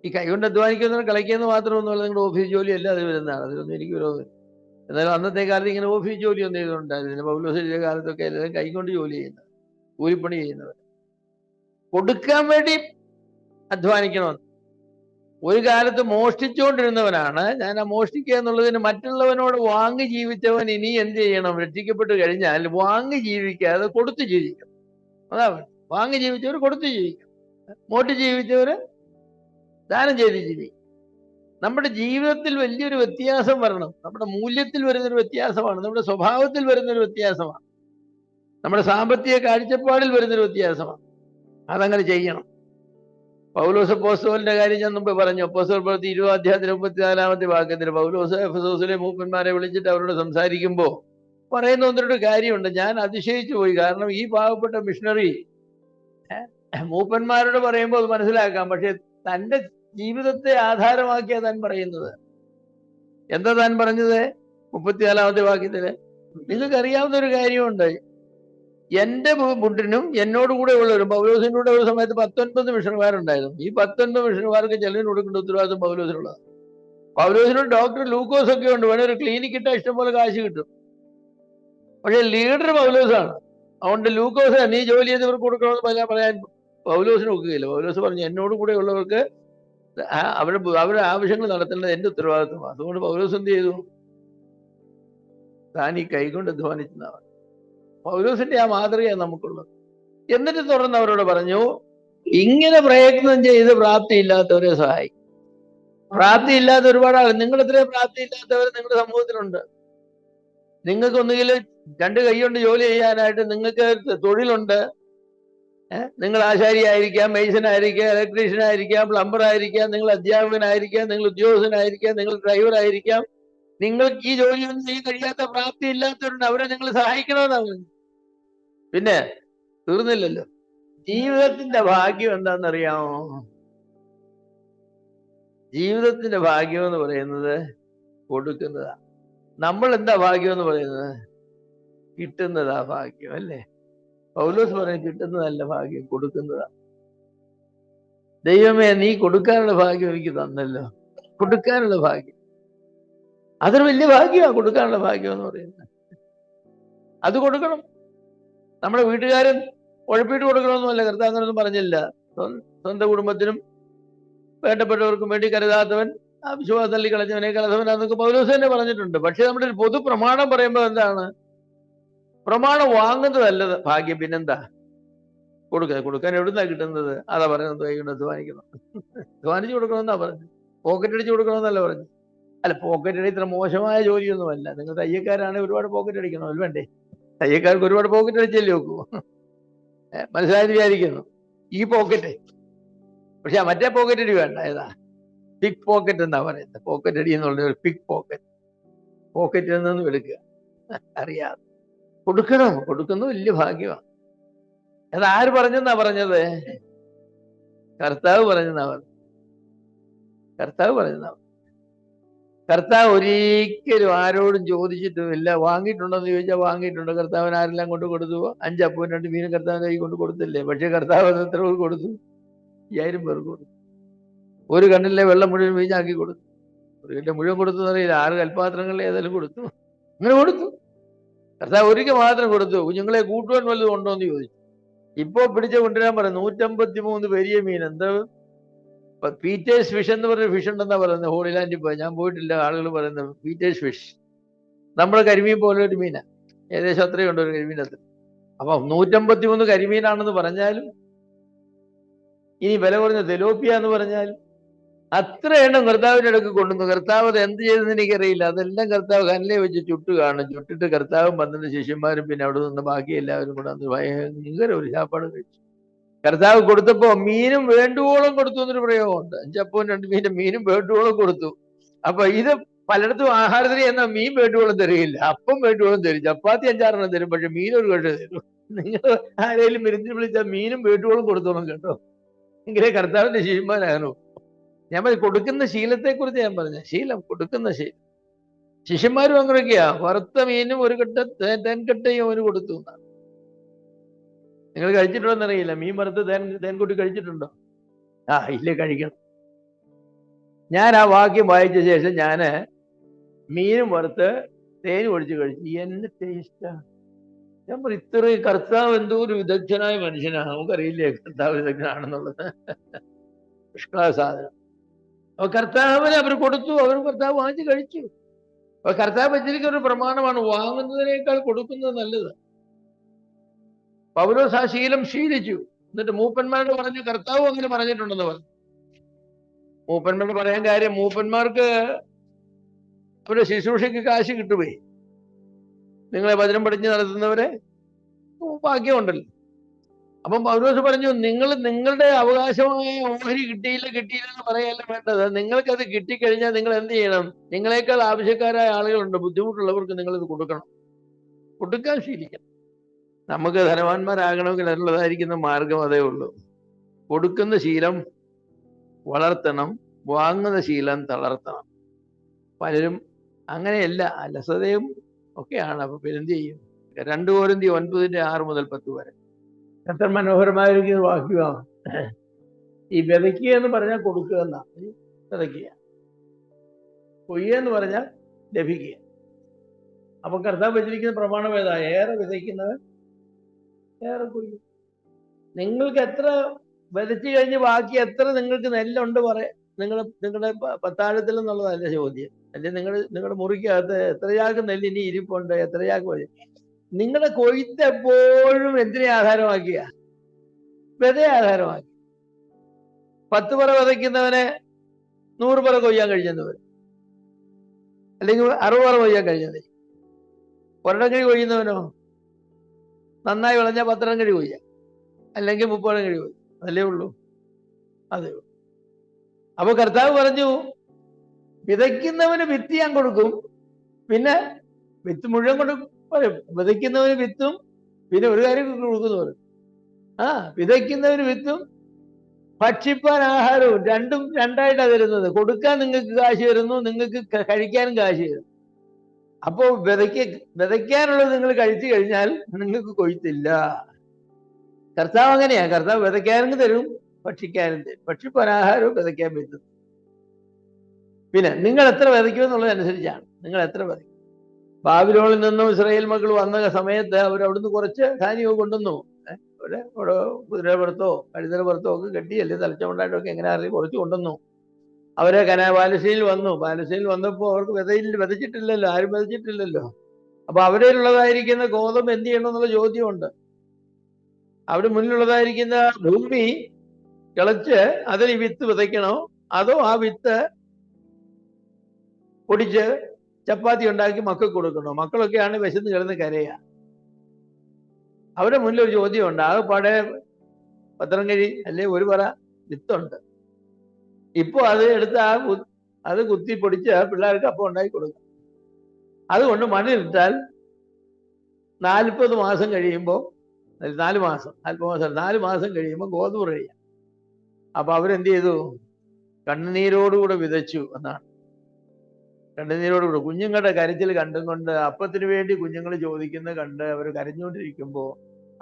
ഈ കൈ കൊണ്ട് അധ്വാനിക്കുന്നത് കളിക്കുന്നത് മാത്രമൊന്നുമല്ല, നിങ്ങളുടെ ഓഫീസ് ജോലിയല്ല അത് വരുന്നതാണ്. അതിലൊന്നും എനിക്ക് വിരോധമില്ല. എന്നാലും അന്നത്തെ കാലത്ത് ഇങ്ങനെ ഓഫീസ് ജോലി ഒന്നും ചെയ്തുകൊണ്ടായിരുന്നു. പൗലോസിന്റെ കാലത്തൊക്കെ എല്ലാവരും കൈ കൊണ്ട് ജോലി ചെയ്യുന്നത്, കൂലിപ്പണി ചെയ്യുന്നവർ. കൊടുക്കാൻ വേണ്ടി അധ്വാനിക്കണമെന്ന്. ഒരു കാലത്ത് മോഷ്ടിച്ചുകൊണ്ടിരുന്നവനാണ് ഞാൻ. ആ മോഷ്ടിക്കുക എന്നുള്ളതിന് മറ്റുള്ളവനോട് വാങ്ങി ജീവിച്ചവൻ ഇനി എന്ത് ചെയ്യണം? രക്ഷിക്കപ്പെട്ട് കഴിഞ്ഞാൽ വാങ്ങി ജീവിക്കാതെ കൊടുത്തു ജീവിക്കണം. അതാ വാങ്ങി ജീവിച്ചവർ കൊടുത്തു ജീവിക്കണം, മോഷ്ടിച്ച് ജീവിച്ചവര് ദാനം ചെയ്ത് ജീവിക്കും. നമ്മുടെ ജീവിതത്തിൽ വലിയൊരു വ്യത്യാസം വരണം. നമ്മുടെ മൂല്യത്തിൽ വരുന്നൊരു വ്യത്യാസമാണ്, നമ്മുടെ സ്വഭാവത്തിൽ വരുന്നൊരു വ്യത്യാസമാണ്, നമ്മുടെ സാമ്പത്തിക കാഴ്ചപ്പാടിൽ വരുന്നൊരു വ്യത്യാസമാണ്. അതങ്ങനെ ചെയ്യണം. പൗലോസ് അപ്പോസ്തലന്റെ കാര്യം ഞാൻ മുമ്പ് പറഞ്ഞു. അപ്പോസ്തല പ്രവൃത്തി 20-ാം അധ്യായത്തിന് 34-ാമത്തെ വാക്യത്തിൽ പൗലോസ് എഫെസോസിലെ മൂപ്പന്മാരെ വിളിച്ചിട്ട് അവരോട് സംസാരിക്കുമ്പോൾ പറയുന്ന ഒന്നൊരു കാര്യമുണ്ട്. ഞാൻ അതിശയിച്ചു പോയി. കാരണം ഈ പാവപ്പെട്ട മിഷണറി മൂപ്പന്മാരോട് പറയുമ്പോൾ അത് മനസ്സിലാക്കാം, പക്ഷെ തന്റെ ജീവിതത്തെ ആധാരമാക്കിയാണ് താൻ പറയുന്നത്. എന്താ താൻ പറഞ്ഞത്? 34-ാമത്തെ വാക്യത്തില് നിങ്ങൾക്ക് അറിയാവുന്ന ഒരു കാര്യമുണ്ട്. എന്റെ മുട്ടിനും എന്നോട് കൂടെ ഉള്ളവരും, പൗലോസിന്റെ കൂടെ ഒരു സമയത്ത് 19 മിഷണർമാരുണ്ടായിരുന്നു. ഈ 19 മിഷണർമാർക്ക് ചെലവിന് കൊടുക്കേണ്ട ഉത്തരവാദിത്വം പൗലോസിനുള്ളതാണ്. പൗലോസിനോട് ഡോക്ടർ ലൂക്കോസ് ഒക്കെ ഉണ്ട്. വേണേ ഒരു ക്ലിനിക്ക് ഇട്ടാൽ ഇഷ്ടംപോലെ കാശ് കിട്ടും. പക്ഷെ ലീഡർ പൗലോസാണ്. അതുകൊണ്ട് ലൂക്കോസ് നീ ജോലി ചെയ്തവർക്ക് കൊടുക്കണമെന്ന് പറയാൻ പൗലോസിന് ഒക്കുകയില്ല. പൗലോസ് പറഞ്ഞു എന്നോട് കൂടെ ഉള്ളവർക്ക് അവരുടെ ആവശ്യങ്ങൾ നടത്തേണ്ടത് എന്റെ ഉത്തരവാദിത്വമാണ്. അതുകൊണ്ട് പൗലോസ് എന്ത് ചെയ്തു? താൻ ഈ കൈകൊണ്ട് അധ്വാനിച്ചതാണ്. പൗലോസിന്റെ ആ മാതൃകയാണ് നമുക്കുള്ളത്. എന്നിട്ട് തുറന്ന് അവരോട് പറഞ്ഞു, ഇങ്ങനെ പ്രയത്നം ചെയ്ത് പ്രാപ്തിയില്ലാത്തവരെ സഹായിക്കും. പ്രാപ്തിയില്ലാത്ത ഒരുപാട് ആൾ, നിങ്ങൾ എത്രയോ പ്രാപ്തിയില്ലാത്തവർ നിങ്ങളുടെ സമൂഹത്തിലുണ്ട്. നിങ്ങൾക്ക് ഒന്നുകിൽ 2 കൈകൊണ്ട് ജോലി ചെയ്യാനായിട്ട് നിങ്ങൾക്ക് തൊഴിലുണ്ട്. നിങ്ങൾ ആശാരിയായിരിക്കാം, മെയ്സനായിരിക്കാം, ഇലക്ട്രീഷ്യനായിരിക്കാം, പ്ലംബറായിരിക്കാം, നിങ്ങൾ അധ്യാപകനായിരിക്കാം, നിങ്ങൾ ഉദ്യോഗസ്ഥനായിരിക്കാം, നിങ്ങൾ ഡ്രൈവറായിരിക്കാം. നിങ്ങൾക്ക് ഈ ജോലിയൊന്നും ചെയ്യാൻ കഴിയാത്ത പ്രാപ്തി ഇല്ലാത്തവരുണ്ട്. അവരെ നിങ്ങൾ സഹായിക്കണമെന്നാണ്. പിന്നെ തീർന്നില്ലല്ലോ. ജീവിതത്തിന്റെ ഭാഗ്യം എന്താണെന്നറിയാമോ? ജീവിതത്തിന്റെ ഭാഗ്യം എന്ന് പറയുന്നത് കൊടുക്കുന്നതാണ്. നമ്മൾ എന്താ ഭാഗ്യം എന്ന് പറയുന്നത്? കിട്ടുന്നതാ ഭാഗ്യം, അല്ലേ? പൗലോസ് പറയും കിട്ടുന്നതല്ല ഭാഗ്യം, കൊടുക്കുന്നതാണ്. ദൈവമേ, നീ കൊടുക്കാനുള്ള ഭാഗ്യം എനിക്ക് തന്നല്ലോ. കൊടുക്കാനുള്ള ഭാഗ്യം, അതൊരു വലിയ ഭാഗ്യമാണ്. കൊടുക്കാനുള്ള ഭാഗ്യം എന്ന് പറയുന്നത് അത് കൊടുക്കണം. നമ്മുടെ വീട്ടുകാരൻ ഉഴപ്പിട്ട് കൊടുക്കണമെന്നല്ല, കർത്താവ് അങ്ങനൊന്നും പറഞ്ഞില്ല. സ്വന്തം കുടുംബത്തിനും വേണ്ടപ്പെട്ടവർക്കും വേണ്ടി കരുതാത്തവൻ ആ വിശ്വാസം തള്ളിക്കളഞ്ഞവനെ കളഞ്ഞവനാന്നൊക്കെ പൗലോസ് തന്നെ പറഞ്ഞിട്ടുണ്ട്. പക്ഷെ നമ്മുടെ ഒരു പൊതു പ്രമാണം പറയുമ്പോൾ എന്താണ്? പ്രമാണം വാങ്ങുന്നതല്ല ഭാഗ്യം, പിന്നെന്താ? കൊടുക്കാൻ എവിടുന്നാ കിട്ടുന്നത്? അതാ പറയുന്നത് കൈകൊണ്ട് അധ്വാനിക്കണം. അധ്വാനിച്ചു കൊടുക്കണമെന്നാ പറഞ്ഞു, പോക്കറ്റ് അടിച്ചു കൊടുക്കണമെന്നല്ല പറഞ്ഞു. അല്ല, പോക്കറ്റ് അടി ഇത്ര മോശമായ ജോലിയൊന്നുമല്ല. നിങ്ങൾ തയ്യക്കാരാണെങ്കിൽ ഒരുപാട് പോക്കറ്റ് അടിക്കണമല്ലോ, വേണ്ടേ? തയ്യക്കാർക്ക് ഒരുപാട് പോക്കറ്റ് അടിച്ചല്ലേ നോക്കൂ. മനസ്സിലായെന്ന് വിചാരിക്കുന്നു. ഈ പോക്കറ്റ്, പക്ഷെ മറ്റേ പോക്കറ്റ് അടി വേണ്ട. ഏതാ? പിക് പോക്കറ്റ് എന്നാ പറയുന്നത്. പോക്കറ്റ് അടി എന്നുള്ള ഒരു പിക് പോക്കറ്റ്, പോക്കറ്റിൽ നിന്നും എടുക്കുക. അറിയാതെ കൊടുക്കണം. കൊടുക്കുന്നത് വലിയ ഭാഗ്യമാണ്. അത് ആര് പറഞ്ഞെന്നാ പറഞ്ഞത്? കർത്താവ് പറഞ്ഞെന്നാ പറഞ്ഞത്. കർത്താവ് ഒരിക്കലും ആരോടും ചോദിച്ചിട്ടുമില്ല. വാങ്ങിയിട്ടുണ്ടോന്ന് ചോദിച്ചാൽ വാങ്ങിയിട്ടുണ്ട്. കർത്താവിന് ആരെല്ലാം കൊണ്ട് കൊടുത്തു? 5 അപ്പവും 2 മീനും കർത്താവിന് കൈ കൊണ്ട് കൊടുത്തില്ലേ? പക്ഷെ കർത്താവ് അത് എത്ര പേർക്ക് കൊടുത്തു? 5000 പേർക്ക് കൊടുത്തു. ഒരു കണ്ണിലെ വെള്ളം മുഴുവൻ വീഞ്ഞാക്കി കൊടുത്തു. ഒരു കണ്ണിലെ മുഴുവൻ കൊടുത്തു എന്നറിയില്ല. 6 കൽപ്പാത്രങ്ങളിൽ ഏതായാലും കൊടുത്തു. അങ്ങനെ കൊടുത്തു. കർത്താവ് ഒരിക്കൽ മാത്രം കൊടുത്തു. കുഞ്ഞുങ്ങളെ കൂട്ടുവാൻ വല്ലതും ഉണ്ടോ എന്ന് ചോദിച്ചു. ഇപ്പൊ പിടിച്ച കൊണ്ടുവരാൻ പറയും 153 വലിയ മീൻ. എന്താ പീറ്റേഴ്സ് ഫിഷ് എന്ന് പറഞ്ഞ ഫിഷ് ഉണ്ടെന്നാ പറയുന്നത്. ഹോളിലാൻഡിൽ പോയി, ഞാൻ പോയിട്ടില്ല. ആളുകൾ പറയുന്നത് പീറ്റേഴ്സ് ഫിഷ്, നമ്മുടെ കരിമീൻ പോലെ ഒരു മീനാ. ഏകദേശം അത്രയുണ്ട് ഒരു കരിമീനത്ത്. അപ്പൊ 153 കരിമീനാണെന്ന് പറഞ്ഞാലും, ഇനി വില കുറഞ്ഞ തെലോപ്പിയ എന്ന് പറഞ്ഞാലും അത്ര എണ്ണം കർത്താവിന്റെ അടുക്ക് കൊണ്ടുവന്നു. കർത്താവ് അത് എന്ത് ചെയ്തെന്ന് എനിക്കറിയില്ല. അതെല്ലാം കർത്താവ് കല്ലെ വെച്ച് ചുട്ട് കാണും. ചുട്ടിട്ട് കർത്താവും 12 ശിഷ്യന്മാരും പിന്നെ അവിടെ നിന്ന് ബാക്കി എല്ലാവരും കൂടെ അന്ന് ഭയങ്കര ഒരു ശാപ്പാട് കഴിച്ചു. കർത്താവ് കൊടുത്തപ്പോ മീനും വേണ്ടുവോളം കൊടുത്തു എന്നൊരു പ്രയോഗമുണ്ട്. 5 അപ്പവും 2 മീനും, മീനും വേണ്ടുവോളം കൊടുത്തു. അപ്പൊ ഇത് പലയിടത്തും ആഹാരത്തിന് എന്നാൽ മീൻ വേണ്ടുവോളം തരികയില്ല, അപ്പം വേണ്ടുവോളം തരും, ചപ്പാത്തി 5-6 തരും, പക്ഷെ മീൻ ഒരു കഷ തരും. നിങ്ങൾ ആരെങ്കിലും വിരുന്നിന് വിളിച്ചാൽ മീനും വേണ്ടുവോളം കൊടുത്തോണം കേട്ടോ, എങ്കിലേ കർത്താവിന്റെ ശിഷ്യന്മാരാകണോ. ഞാൻ കൊടുക്കുന്ന ശീലത്തെ കുറിച്ച് ഞാൻ പറഞ്ഞ ശീലം, കൊടുക്കുന്ന ശീലം. ശിഷ്യന്മാരും അങ്ങനെയൊക്കെയാ. വറുത്ത മീനും ഒരു തേൻകട്ടയും അവന് കൊടുത്തു എന്നാണ്. നിങ്ങൾ കഴിച്ചിട്ടുണ്ടോ എന്നറിയില്ല. മീൻ വറുത്ത് തേൻകുട്ടി കഴിച്ചിട്ടുണ്ടോ? ഇല്ലേ, കഴിക്കണം. ഞാൻ ആ വാക്യം വായിച്ച ശേഷം ഞാന് മീനും വറുത്ത് തേനും ഒഴിച്ച് കഴിച്ചു. എന്നെ ടേസ്റ്റാ. ഞാൻ പറയും, ഇത്രയും കർത്താവ് എന്തോ ഒരു വിദഗ്ധനായ മനുഷ്യനാണ്. നമുക്കറിയില്ലേ കർത്താവ് വിദഗ്ധനാണെന്നുള്ളത്. സാധനം. അപ്പൊ കർത്താവിന് അവർ കൊടുത്തു, അവർ കർത്താവ് വാങ്ങിച്ച് കഴിച്ചു. അപ്പൊ കർത്താവ് വെച്ചിരിക്കുന്ന ഒരു പ്രമാണമാണ്, വാങ്ങുന്നതിനേക്കാൾ കൊടുക്കുന്നത് നല്ലത്. പൗലോസ് ആ ശീലം ശീലിച്ചു. എന്നിട്ട് മൂപ്പന്മാരോട് പറഞ്ഞു, കർത്താവ് അങ്ങനെ പറഞ്ഞിട്ടുണ്ടെന്ന് പറഞ്ഞു. മൂപ്പന്മാരോട് പറയാൻ കാര്യം, മൂപ്പന്മാർക്ക് അവരുടെ ശുശ്രൂഷയ്ക്ക് കാശ് കിട്ടുപോയി. നിങ്ങളെ വചനം പഠിച്ച് നടത്തുന്നവരെ ഭാഗ്യമുണ്ടല്ലോ. അപ്പം പൗലോസ് പറഞ്ഞു, നിങ്ങളുടെ അവകാശമായ ഓഹരി കിട്ടിയില്ല എന്ന് പറയല്ല വേണ്ടത്. നിങ്ങൾക്കത് കിട്ടിക്കഴിഞ്ഞാൽ നിങ്ങൾ എന്ത് ചെയ്യണം? നിങ്ങളെക്കാൾ ആവശ്യക്കാരായ ആളുകളുണ്ട്, ബുദ്ധിമുട്ടുള്ളവർക്ക് നിങ്ങളിത് കൊടുക്കണം. കൊടുക്കാൻ ശീലിക്കണം. നമുക്ക് ധനവാന്മാരാകണമെങ്കിൽ അതിനുള്ളതായിരിക്കുന്ന മാർഗം അതേ ഉള്ളൂ. കൊടുക്കുന്ന ശീലം വളർത്തണം, വാങ്ങുന്ന ശീലം തളർത്തണം. പലരും അങ്ങനെയല്ല, അലസതയും ഒക്കെയാണ്. അപ്പൊ പിന്നെന്ത് ചെയ്യും? 2 Corinthians 9:6 മുതൽ 10 വരെ എത്ര മനോഹരമായിരിക്കുന്ന വാക്യമാണ്. ഈ വിതയ്ക്കുക എന്ന് പറഞ്ഞാൽ കൊടുക്കുക എന്നാണ്. വിതയ്ക്കുക, കൊയ്യുക എന്ന് പറഞ്ഞാൽ ലഭിക്കുക. അപ്പൊ കർത്താവ് വെച്ചിരിക്കുന്ന പ്രമാണം ഏതാ? ഏറെ വിതയ്ക്കുന്നവൻ ഏറെ കൊയ്യും. നിങ്ങൾക്ക് എത്ര വിതച്ചു കഴിഞ്ഞ് ബാക്കി എത്ര നിങ്ങൾക്ക് നെല്ലുണ്ട് നിങ്ങളുടെ പത്താഴത്തിൽ എന്നുള്ളതല്ല ചോദ്യം. അല്ലെ നിങ്ങളുടെ മുറിക്കകത്ത് എത്ര ചാക്ക് നെല്ല് ഇനി ഇരിപ്പുണ്ട്, എത്ര ചാക്ക് മതി. നിങ്ങളുടെ കൊയ്ത്ത് എപ്പോഴും എന്തിനെ ആധാരമാക്കിയ? വിതയെ ആധാരമാക്കി. 10 പറ വിതയ്ക്കുന്നവനെ 100 പറ കൊയ്യാൻ കഴിഞ്ഞെന്ന് വരും, അല്ലെങ്കിൽ 60 പറ കൊയ്യാൻ കഴിഞ്ഞത്. ഒരെണ്ണം കഴി കൊയ്യുന്നവനോ നന്നായി വിളഞ്ഞാൽ 10 കഴി കൊയ്യാം, അല്ലെങ്കിൽ 30 കഴി കൊയ്യാം. അതല്ലേ ഉള്ളൂ, അതേ ഉള്ളൂ. അപ്പൊ കർത്താവ് പറഞ്ഞു, വിതയ്ക്കുന്നവന് വിത്ത് ഞാൻ കൊടുക്കും. പിന്നെ വിത്ത് മുഴുവൻ കൊടുക്കും. വിതയ്ക്കുന്നവന് വിത്തും പിന്നെ ഒരു കാര്യം കൊടുക്കുന്നു പറയും. വിതയ്ക്കുന്നവന് വിത്തും ഭക്ഷിപ്പാൻ ആഹാരവും രണ്ടും രണ്ടായിട്ടാണ് തരുന്നത്. കൊടുക്കാൻ നിങ്ങൾക്ക് കാശ് തരുന്നു, നിങ്ങൾക്ക് കഴിക്കാനും കാശ് തരുന്നു. അപ്പോ വിതയ്ക്കാനുള്ളത് നിങ്ങൾ കഴിച്ചു കഴിഞ്ഞാൽ നിങ്ങൾക്ക് കൊയ്ത്തില്ല. കർത്താവ് അങ്ങനെയാ. കർത്താവ് വിതയ്ക്കാനും തരും, ഭക്ഷിക്കാനും തരും. ഭക്ഷിപ്പാൻ ആഹാരവും വിതയ്ക്കാൻ പറ്റും. പിന്നെ നിങ്ങൾ എത്ര വിതയ്ക്കുമെന്നുള്ളതനുസരിച്ചാണ്. നിങ്ങൾ എത്ര വിതയ്ക്കും. ബാബിലോണിൽ നിന്നും ഇസ്രായേൽ മക്കൾ വന്ന സമയത്ത് അവർ അവിടുന്ന് കുറച്ച് ധാന്യവും കൊണ്ടുവന്നു. അവിടെ കുതിരപ്പുറത്തോ കഴുതരപ്പുറത്തോ ഒക്കെ കെട്ടി, അല്ലെങ്കിൽ തലച്ചമുണ്ടായിട്ടൊക്കെ എങ്ങനെ അറിയാം കുറച്ച് കൊണ്ടുവന്നു. അവരെ പാലസ്തീനിൽ വന്നു. പാലസ്തീനിൽ വന്നപ്പോൾ അവർക്ക് വിതച്ചിട്ടില്ലല്ലോ, ആരും വിതച്ചിട്ടില്ലല്ലോ. അപ്പൊ അവരിലുള്ളതായിരിക്കുന്ന ഗോതമ്പ് എന്ത് ചെയ്യണം എന്നുള്ള ചോദ്യമുണ്ട്. അവിടെ മുന്നിലുള്ളതായിരിക്കുന്ന ഭൂമി കിളച്ച് അതിൽ ഈ വിത്ത് വിതയ്ക്കണോ, അതോ ആ വിത്ത് പൊടിച്ച് ചപ്പാത്തി ഉണ്ടാക്കി മക്കൾക്ക് കൊടുക്കണോ? മക്കളൊക്കെയാണ് വിശന്ന് കിടന്ന് കരയാ. അവരുടെ മുന്നിൽ ഒരു ചോദ്യമുണ്ട്. ആകെപ്പാടെ 10 കഴി അല്ലെ 1 പറ വിത്തുണ്ട്. ഇപ്പൊ അത് എടുത്ത് അത് കുത്തി പൊടിച്ച് പിള്ളേർക്ക് അപ്പം ഉണ്ടാക്കി കൊടുക്കും. അതുകൊണ്ട് മണ്ണിലിട്ടാൽ 40 മാസം കഴിയുമ്പോൾ, 4 മാസം കഴിയുമ്പോൾ ഗോതമ്പ് കഴിയാം. അപ്പൊ അവരെന്ത് ചെയ്തു? കണ്ണുനീരോടുകൂടെ വിതച്ചു എന്നാണ്. കണ്ണുനീരോടുകൂടെ കുഞ്ഞുങ്ങളുടെ കരച്ചിൽ കണ്ടും കൊണ്ട്, അപ്പത്തിന് വേണ്ടി കുഞ്ഞുങ്ങൾ ചോദിക്കുന്നത് കണ്ട് അവർ കരഞ്ഞുകൊണ്ടിരിക്കുമ്പോൾ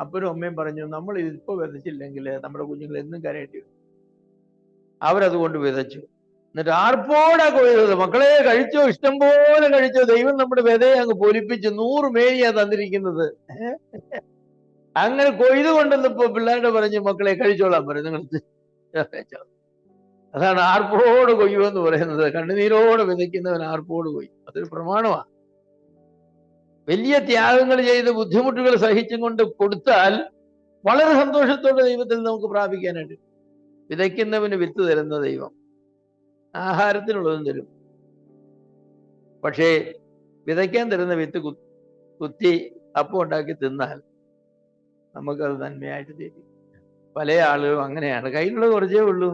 അപ്പനും അമ്മയും പറഞ്ഞു, നമ്മൾ ഇതിപ്പോ വിതച്ചില്ലെങ്കിൽ നമ്മുടെ കുഞ്ഞുങ്ങൾ എന്നും കരയേണ്ടി വരും. അവരതുകൊണ്ട് വിതച്ചു. എന്നിട്ട് ആർപ്പോടാ കൊയ്തത്? മക്കളെ കഴിച്ചോ, ഇഷ്ടം പോലെ കഴിച്ചോ. ദൈവം നമ്മുടെ വിതയെ അങ്ങ് പൊലിപ്പിച്ച് 100 മേനിയാ തന്നിരിക്കുന്നത്. അങ്ങനെ കൊയ്ത് കൊണ്ടുവന്നപ്പോ പിള്ളേരുടെ പറഞ്ഞു, മക്കളെ കഴിച്ചോളാൻ പറയും, നിങ്ങൾ അതാണ് ആർപ്പോട് കൊയ്യുമെന്ന് പറയുന്നത്. കണ്ണുനീരോടെ വിതയ്ക്കുന്നവൻ ആർപ്പോട് കൊയ്യും. അതൊരു പ്രമാണമാണ്. വലിയ ത്യാഗങ്ങൾ ചെയ്ത് ബുദ്ധിമുട്ടുകൾ സഹിച്ചും കൊണ്ട് കൊടുത്താൽ വളരെ സന്തോഷത്തോടെ ദൈവത്തിൽ നമുക്ക് പ്രാപിക്കാനായിട്ട്. വിതയ്ക്കുന്നവന് വിത്ത് തരുന്ന ദൈവം ആഹാരത്തിനുള്ളതും തരും. പക്ഷേ വിതയ്ക്കാൻ തരുന്ന വിത്ത് കുത്തി അപ്പം ഉണ്ടാക്കി തിന്നാൽ നമുക്കത് നന്മയായിട്ട് തരും. പല ആളുകളും അങ്ങനെയാണ്. കയ്യിലുള്ളത് കുറച്ചേ ഉള്ളൂ.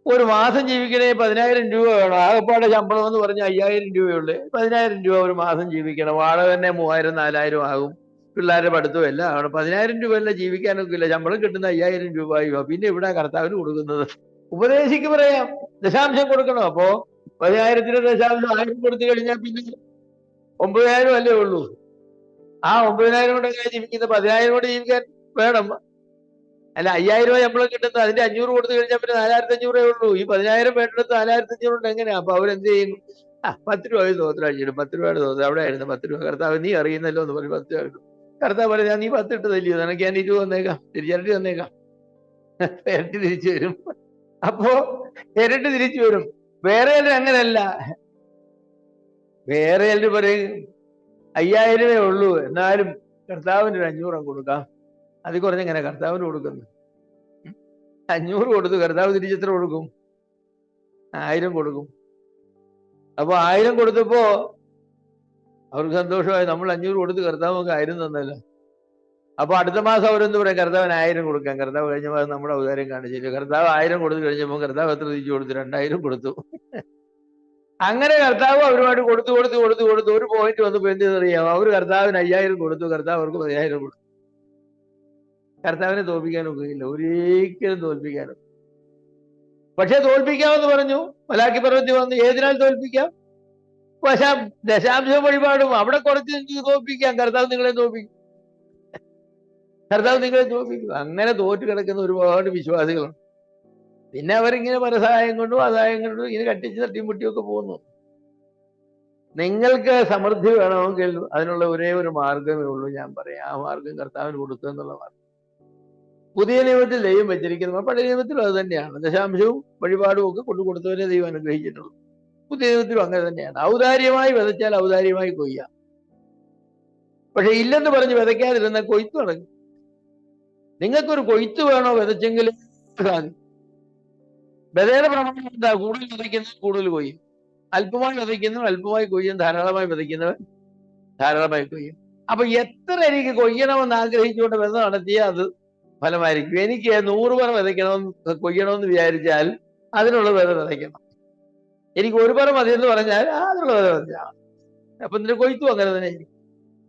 ഒരു മാസം ജീവിക്കണേ 10,000 രൂപ വേണം. ആകെപ്പാടെ ശമ്പളം എന്ന് പറഞ്ഞാൽ 5,000 രൂപയുള്ളൂ. 10,000 രൂപ ഒരു മാസം ജീവിക്കണം. വാടക തന്നെ 3,000 4,000 ആകും. പിള്ളേരുടെ പഠിത്തവും എല്ലാം ആണ്. 10,000 രൂപ എല്ലാം ജീവിക്കാനൊക്കെ ഇല്ല. ശമ്പളം കിട്ടുന്ന 5,000 രൂപയോ. പിന്നെ ഇവിടെ കർത്താവിന് കൊടുക്കുന്നത് ഉപദേശിക്ക് പറയാം, ദശാംശം കൊടുക്കണം. അപ്പോ 10,000 ദശാംശം 1000 കൊടുത്തു കഴിഞ്ഞാൽ പിന്നെ 9,000 അല്ലേ ഉള്ളൂ. ആ 9,000 കൊണ്ട് ജീവിക്കുന്ന 10,000 കൊണ്ട് ജീവിക്കാൻ വേണം. അല്ല 5,000 രൂപ ശമ്പളം കിട്ടുന്നത്, അതിന്റെ 500 കൊടുത്തു കഴിഞ്ഞാൽ പിന്നെ 4,500 ഉള്ളൂ. ഈ 10,000 വേണ്ടെടുത്ത് 4,500 കൊണ്ട് എങ്ങനെയാ? അപ്പൊ അവരെന്ത് ചെയ്യും? 10 രൂപ തോന്നിരാഴ്ച 10 രൂപയുടെ തോന്നുന്നു. അവിടെ ആയിരുന്നു 10 രൂപ. കർത്താവ് നീ അറിയുന്നല്ലോ എന്ന് പറഞ്ഞ് 10 രൂപ കിട്ടും. കർത്താവ് പറയാ, നീ 10 ഇട്ട് തല്ലിയോ, നിനക്ക് ഞാൻ 20 തന്നേക്കാം, തിരിച്ചിരട്ടി തന്നേക്കാം. ഇരട്ടി തിരിച്ചു വരും. അപ്പോ ഇരട്ടി തിരിച്ചു വരും. വേറെ അങ്ങനെയല്ല. വേറെ പറയും 5,000 ഉള്ളൂ, എന്നാലും കർത്താവിന് 500 കൊടുക്കാം. അതിൽ കുറഞ്ഞെങ്ങനെ കർത്താവിന് കൊടുക്കുന്നു? 500 കൊടുത്തു, കർത്താവ് തിരിച്ചെത്ര കൊടുക്കും? 1000 കൊടുക്കും. അപ്പൊ 1000 കൊടുത്തപ്പോ അവർക്ക് സന്തോഷമായി. നമ്മൾ 500 കൊടുത്ത് കർത്താവ് നമുക്ക് 1000 തന്നല്ലോ. അപ്പൊ അടുത്ത മാസം അവരെന്ത് പറയാം? കർത്താവിന് 1000 കൊടുക്കാം. കർത്താവ് കഴിഞ്ഞ മാസം നമ്മുടെ ഔദാര്യം കാണിച്ചില്ല. കർത്താവ് 1000 കൊടുത്തു കഴിഞ്ഞപ്പോൾ കർത്താവ് എത്ര തിരിച്ചു കൊടുത്തു? 2,000 കൊടുത്തു. അങ്ങനെ കർത്താവ് അവരുമായിട്ട് കൊടുത്തു ഒരു പോയിന്റ് വന്നപ്പോ എന്തെന്നറിയാം? അവർ കർത്താവിന് 5,000 കൊടുത്തു, കർത്താവ് അവർക്ക് 10,000 കൊടുത്തു. കർത്താവിനെ തോൽപ്പിക്കാനൊക്കില്ല, ഒരിക്കലും തോൽപ്പിക്കാനും. പക്ഷെ തോൽപ്പിക്കാമെന്ന് പറഞ്ഞു. മലാക്കി പർവ്വതത്തിൽ വന്ന് ഏതിനാൽ തോൽപ്പിക്കാം? ദശാംശ വഴിപാടും അവിടെ കുറച്ച് തോൽപ്പിക്കാം. കർത്താവ് നിങ്ങളെ തോൽപ്പിക്കും. അങ്ങനെ തോറ്റു കിടക്കുന്ന ഒരുപാട് വിശ്വാസികളുണ്ട്. പിന്നെ അവരിങ്ങനെ പല സഹായം കൊണ്ടും അസഹായം കൊണ്ടും ഇങ്ങനെ കട്ടിച്ച് തട്ടിയും മുട്ടിയൊക്കെ പോകുന്നു. നിങ്ങൾക്ക് സമൃദ്ധി വേണമെങ്കിൽ അതിനുള്ള ഒരേ ഒരു മാർഗമേ ഉള്ളൂ. ഞാൻ പറയാം, ആ മാർഗം കർത്താവിന് കൊടുക്കുക എന്നുള്ള മാർഗം. പുതിയ നിയമത്തിൽ ദൈവം വെച്ചിരിക്കുന്നത്, പഴയ നിയമത്തിലും അത് തന്നെയാണ്. ദശാംശവും വഴിപാടും ഒക്കെ കൊടുത്തവരെ ദൈവം അനുഗ്രഹിച്ചിട്ടുള്ളൂ. പുതിയ നിയമത്തിലും അങ്ങനെ തന്നെയാണ്. ഔദാര്യമായി വിതച്ചാൽ ഔദാര്യമായി കൊയ്യാം. പക്ഷെ ഇല്ലെന്ന് പറഞ്ഞ് വിതയ്ക്കാതിരുന്ന കൊയ്ത്ത് നടക്കും. നിങ്ങൾക്കൊരു കൊയ്ത്ത് വേണോ? വിതച്ചെങ്കിൽ വിതയുടെ പ്രമാണം എന്താ? കൂടുതൽ വിതയ്ക്കുന്നത് കൂടുതൽ കൊയ്യും, അല്പമായി വിതയ്ക്കുന്നവൻ അല്പമായി കൊയ്യും, ധാരാളമായി വിതയ്ക്കുന്നവൻ ധാരാളമായി കൊയ്യും. അപ്പൊ എത്ര എനിക്ക് കൊയ്യണമെന്ന് ആഗ്രഹിച്ചുകൊണ്ട് വിത നടത്തിയാൽ അത് ഫലമായിരിക്കും. എനിക്ക് 100 പറ കൊയ്യണമെന്ന് വിചാരിച്ചാൽ അതിനുള്ള വിത വിതയ്ക്കണം. എനിക്ക് 1 പറ മതി എന്ന് പറഞ്ഞാൽ അതിനുള്ള വിത വിതയ്ക്കണം. അപ്പൊ ഇതിന്റെ കൊയ്ത്തും അങ്ങനെ തന്നെ.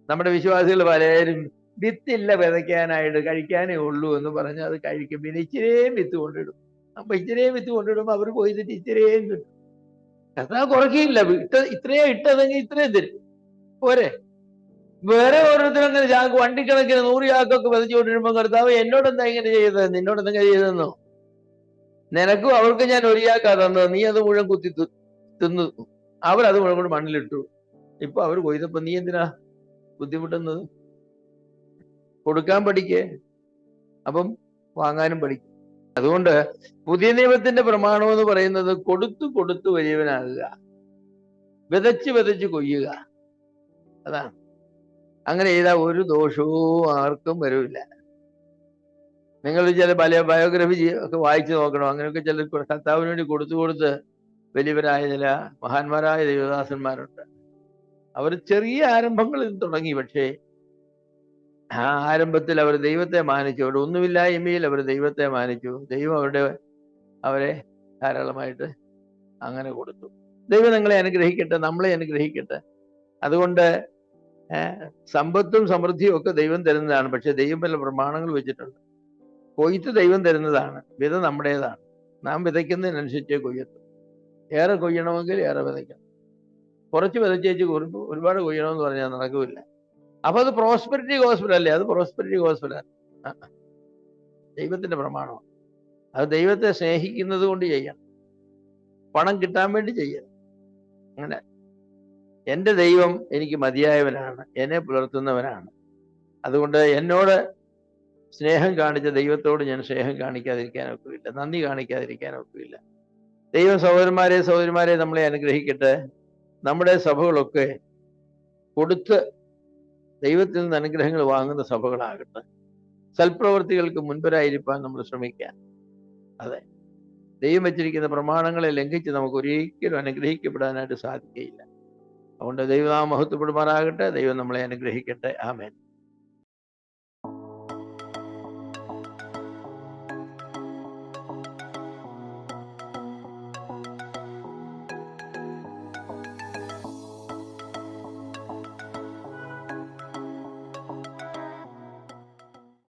നമ്മുടെ വിശ്വാസികൾ പലരും വിത്തില്ല വിതയ്ക്കാനായിട്ട്, കഴിക്കാനേ ഉള്ളൂ എന്ന് പറഞ്ഞ് അത് കഴിക്കും. പിന്നെ ഇച്ചിരിയും വിത്ത് കൊണ്ടിടും. അപ്പൊ ഇച്ചിരിയും വിത്ത് കൊണ്ടിടുമ്പോ അവർ കൊയ്തിട്ട് ഇച്ചിരിയും കിട്ടും. കർത്താവ് കുറയ്ക്കില്ല. ഇത്രയും ഇട്ടതെങ്കിൽ ഇത്രയും തരും, പോരെ. വേറെ ഓരോരുത്തരും അങ്ങനെ വണ്ടിക്കണക്കിന് 100 ചാക്കൊക്കെ വിതച്ചുകൊണ്ടിരുമ്പോ കർത്താവ് എന്നോടെന്താ ഇങ്ങനെ ചെയ്തത്? നിന്നോടെന്തെങ്കിലും ചെയ്തെന്നോ? നിനക്കും അവർക്ക് ഞാൻ 1 ചാക്കാ തന്നത്, നീ അത് മുഴുവൻ കുത്തി തിന്നു. അവരത് മുഴുവൻ കൊണ്ട് മണ്ണിലിട്ടു. ഇപ്പൊ അവർ കൊയ്തപ്പോ നീ എന്തിനാ ബുദ്ധിമുട്ടുന്നത്? കൊടുക്കാൻ പഠിക്കേ, അപ്പം വാങ്ങാനും പഠിക്കും. അതുകൊണ്ട് പുതിയ നിയമത്തിന്റെ പ്രമാണം എന്ന് പറയുന്നത് കൊടുത്തു വലിയവനാകുക, വിതച്ച് കൊയ്യുക. അതാണ്. അങ്ങനെ ചെയ്താൽ ഒരു ദോഷവും ആർക്കും വരില്ല. നിങ്ങൾ ചില ബയോഗ്രഫി ഒക്കെ വായിച്ചു നോക്കണം. അങ്ങനെയൊക്കെ ചില കർത്താവിന് വേണ്ടി കൊടുത്ത് വലിയവരായ ചില മഹാന്മാരായ ദൈവദാസന്മാരുണ്ട്. അവർ ചെറിയ ആരംഭങ്ങളിൽ തുടങ്ങി. പക്ഷേ ആ ആരംഭത്തിൽ അവർ ദൈവത്തെ മാനിച്ചു. അവിടെ ഒന്നുമില്ലായ്മയിൽ അവർ ദൈവത്തെ മാനിച്ചു. ദൈവം അവരെ ധാരാളമായിട്ട് അങ്ങനെ കൊടുത്തു. ദൈവം നിങ്ങളെ അനുഗ്രഹിക്കട്ടെ, നമ്മളെ അനുഗ്രഹിക്കട്ടെ. അതുകൊണ്ട് സമ്പത്തും സമൃദ്ധിയും ഒക്കെ ദൈവം തരുന്നതാണ്. പക്ഷെ ദൈവം പല പ്രമാണങ്ങൾ വെച്ചിട്ടുണ്ട്. കൊയ്ത്ത് ദൈവം തരുന്നതാണ്, വിത നമ്മുടേതാണ്. നാം വിതയ്ക്കുന്നതിനനുസരിച്ചേ കൊയ്യത്തു. ഏറെ കൊയ്യണമെങ്കിൽ ഏറെ വിതയ്ക്കണം. കുറച്ച് വിതച്ചേച്ച് കുറിപ്പ് ഒരുപാട് കൊയ്യണമെന്ന് പറഞ്ഞാൽ നടക്കില്ല. അപ്പൊ അത് പ്രോസ്പെരിറ്റി ഗോസ്പൽ അല്ലേ? അത് പ്രോസ്പെരിറ്റി ഗോസ്പലാണ്. ദൈവത്തിന്റെ പ്രമാണമാണ്. അത് ദൈവത്തെ സ്നേഹിക്കുന്നത് കൊണ്ട് ചെയ്യണം, പണം കിട്ടാൻ വേണ്ടി ചെയ്യണം. അങ്ങനെ എൻ്റെ ദൈവം എനിക്ക് മതിയായവനാണ്, എന്നെ പുലർത്തുന്നവനാണ്. അതുകൊണ്ട് എന്നോട് സ്നേഹം കാണിച്ച ദൈവത്തോട് ഞാൻ സ്നേഹം കാണിക്കാതിരിക്കാൻ ഒക്കില്ല, നന്ദി കാണിക്കാതിരിക്കാൻ ഒക്കില്ല. ദൈവ സഹോദരന്മാരെ നമ്മളെ അനുഗ്രഹിക്കട്ടെ. നമ്മുടെ സഭകളൊക്കെ കൊടുത്ത് ദൈവത്തിൽ നിന്ന് അനുഗ്രഹങ്ങൾ വാങ്ങുന്ന സഭകളാകട്ടെ. സൽപ്രവൃത്തികൾക്ക് മുൻപരായിരിക്കാൻ നമ്മൾ ശ്രമിക്കാം. അതെ, ദൈവം വെച്ചിരിക്കുന്ന പ്രമാണങ്ങളെ ലംഘിച്ച് നമുക്ക് ഒരിക്കലും അനുഗ്രഹിക്കപ്പെടാനായിട്ട് സാധിക്കുകയില്ല. അതുകൊണ്ട് ദൈവനാമം മഹത്വപ്പെടുമാറാകട്ടെ. ദൈവം നമ്മളെ അനുഗ്രഹിക്കട്ടെ. ആമേൻ.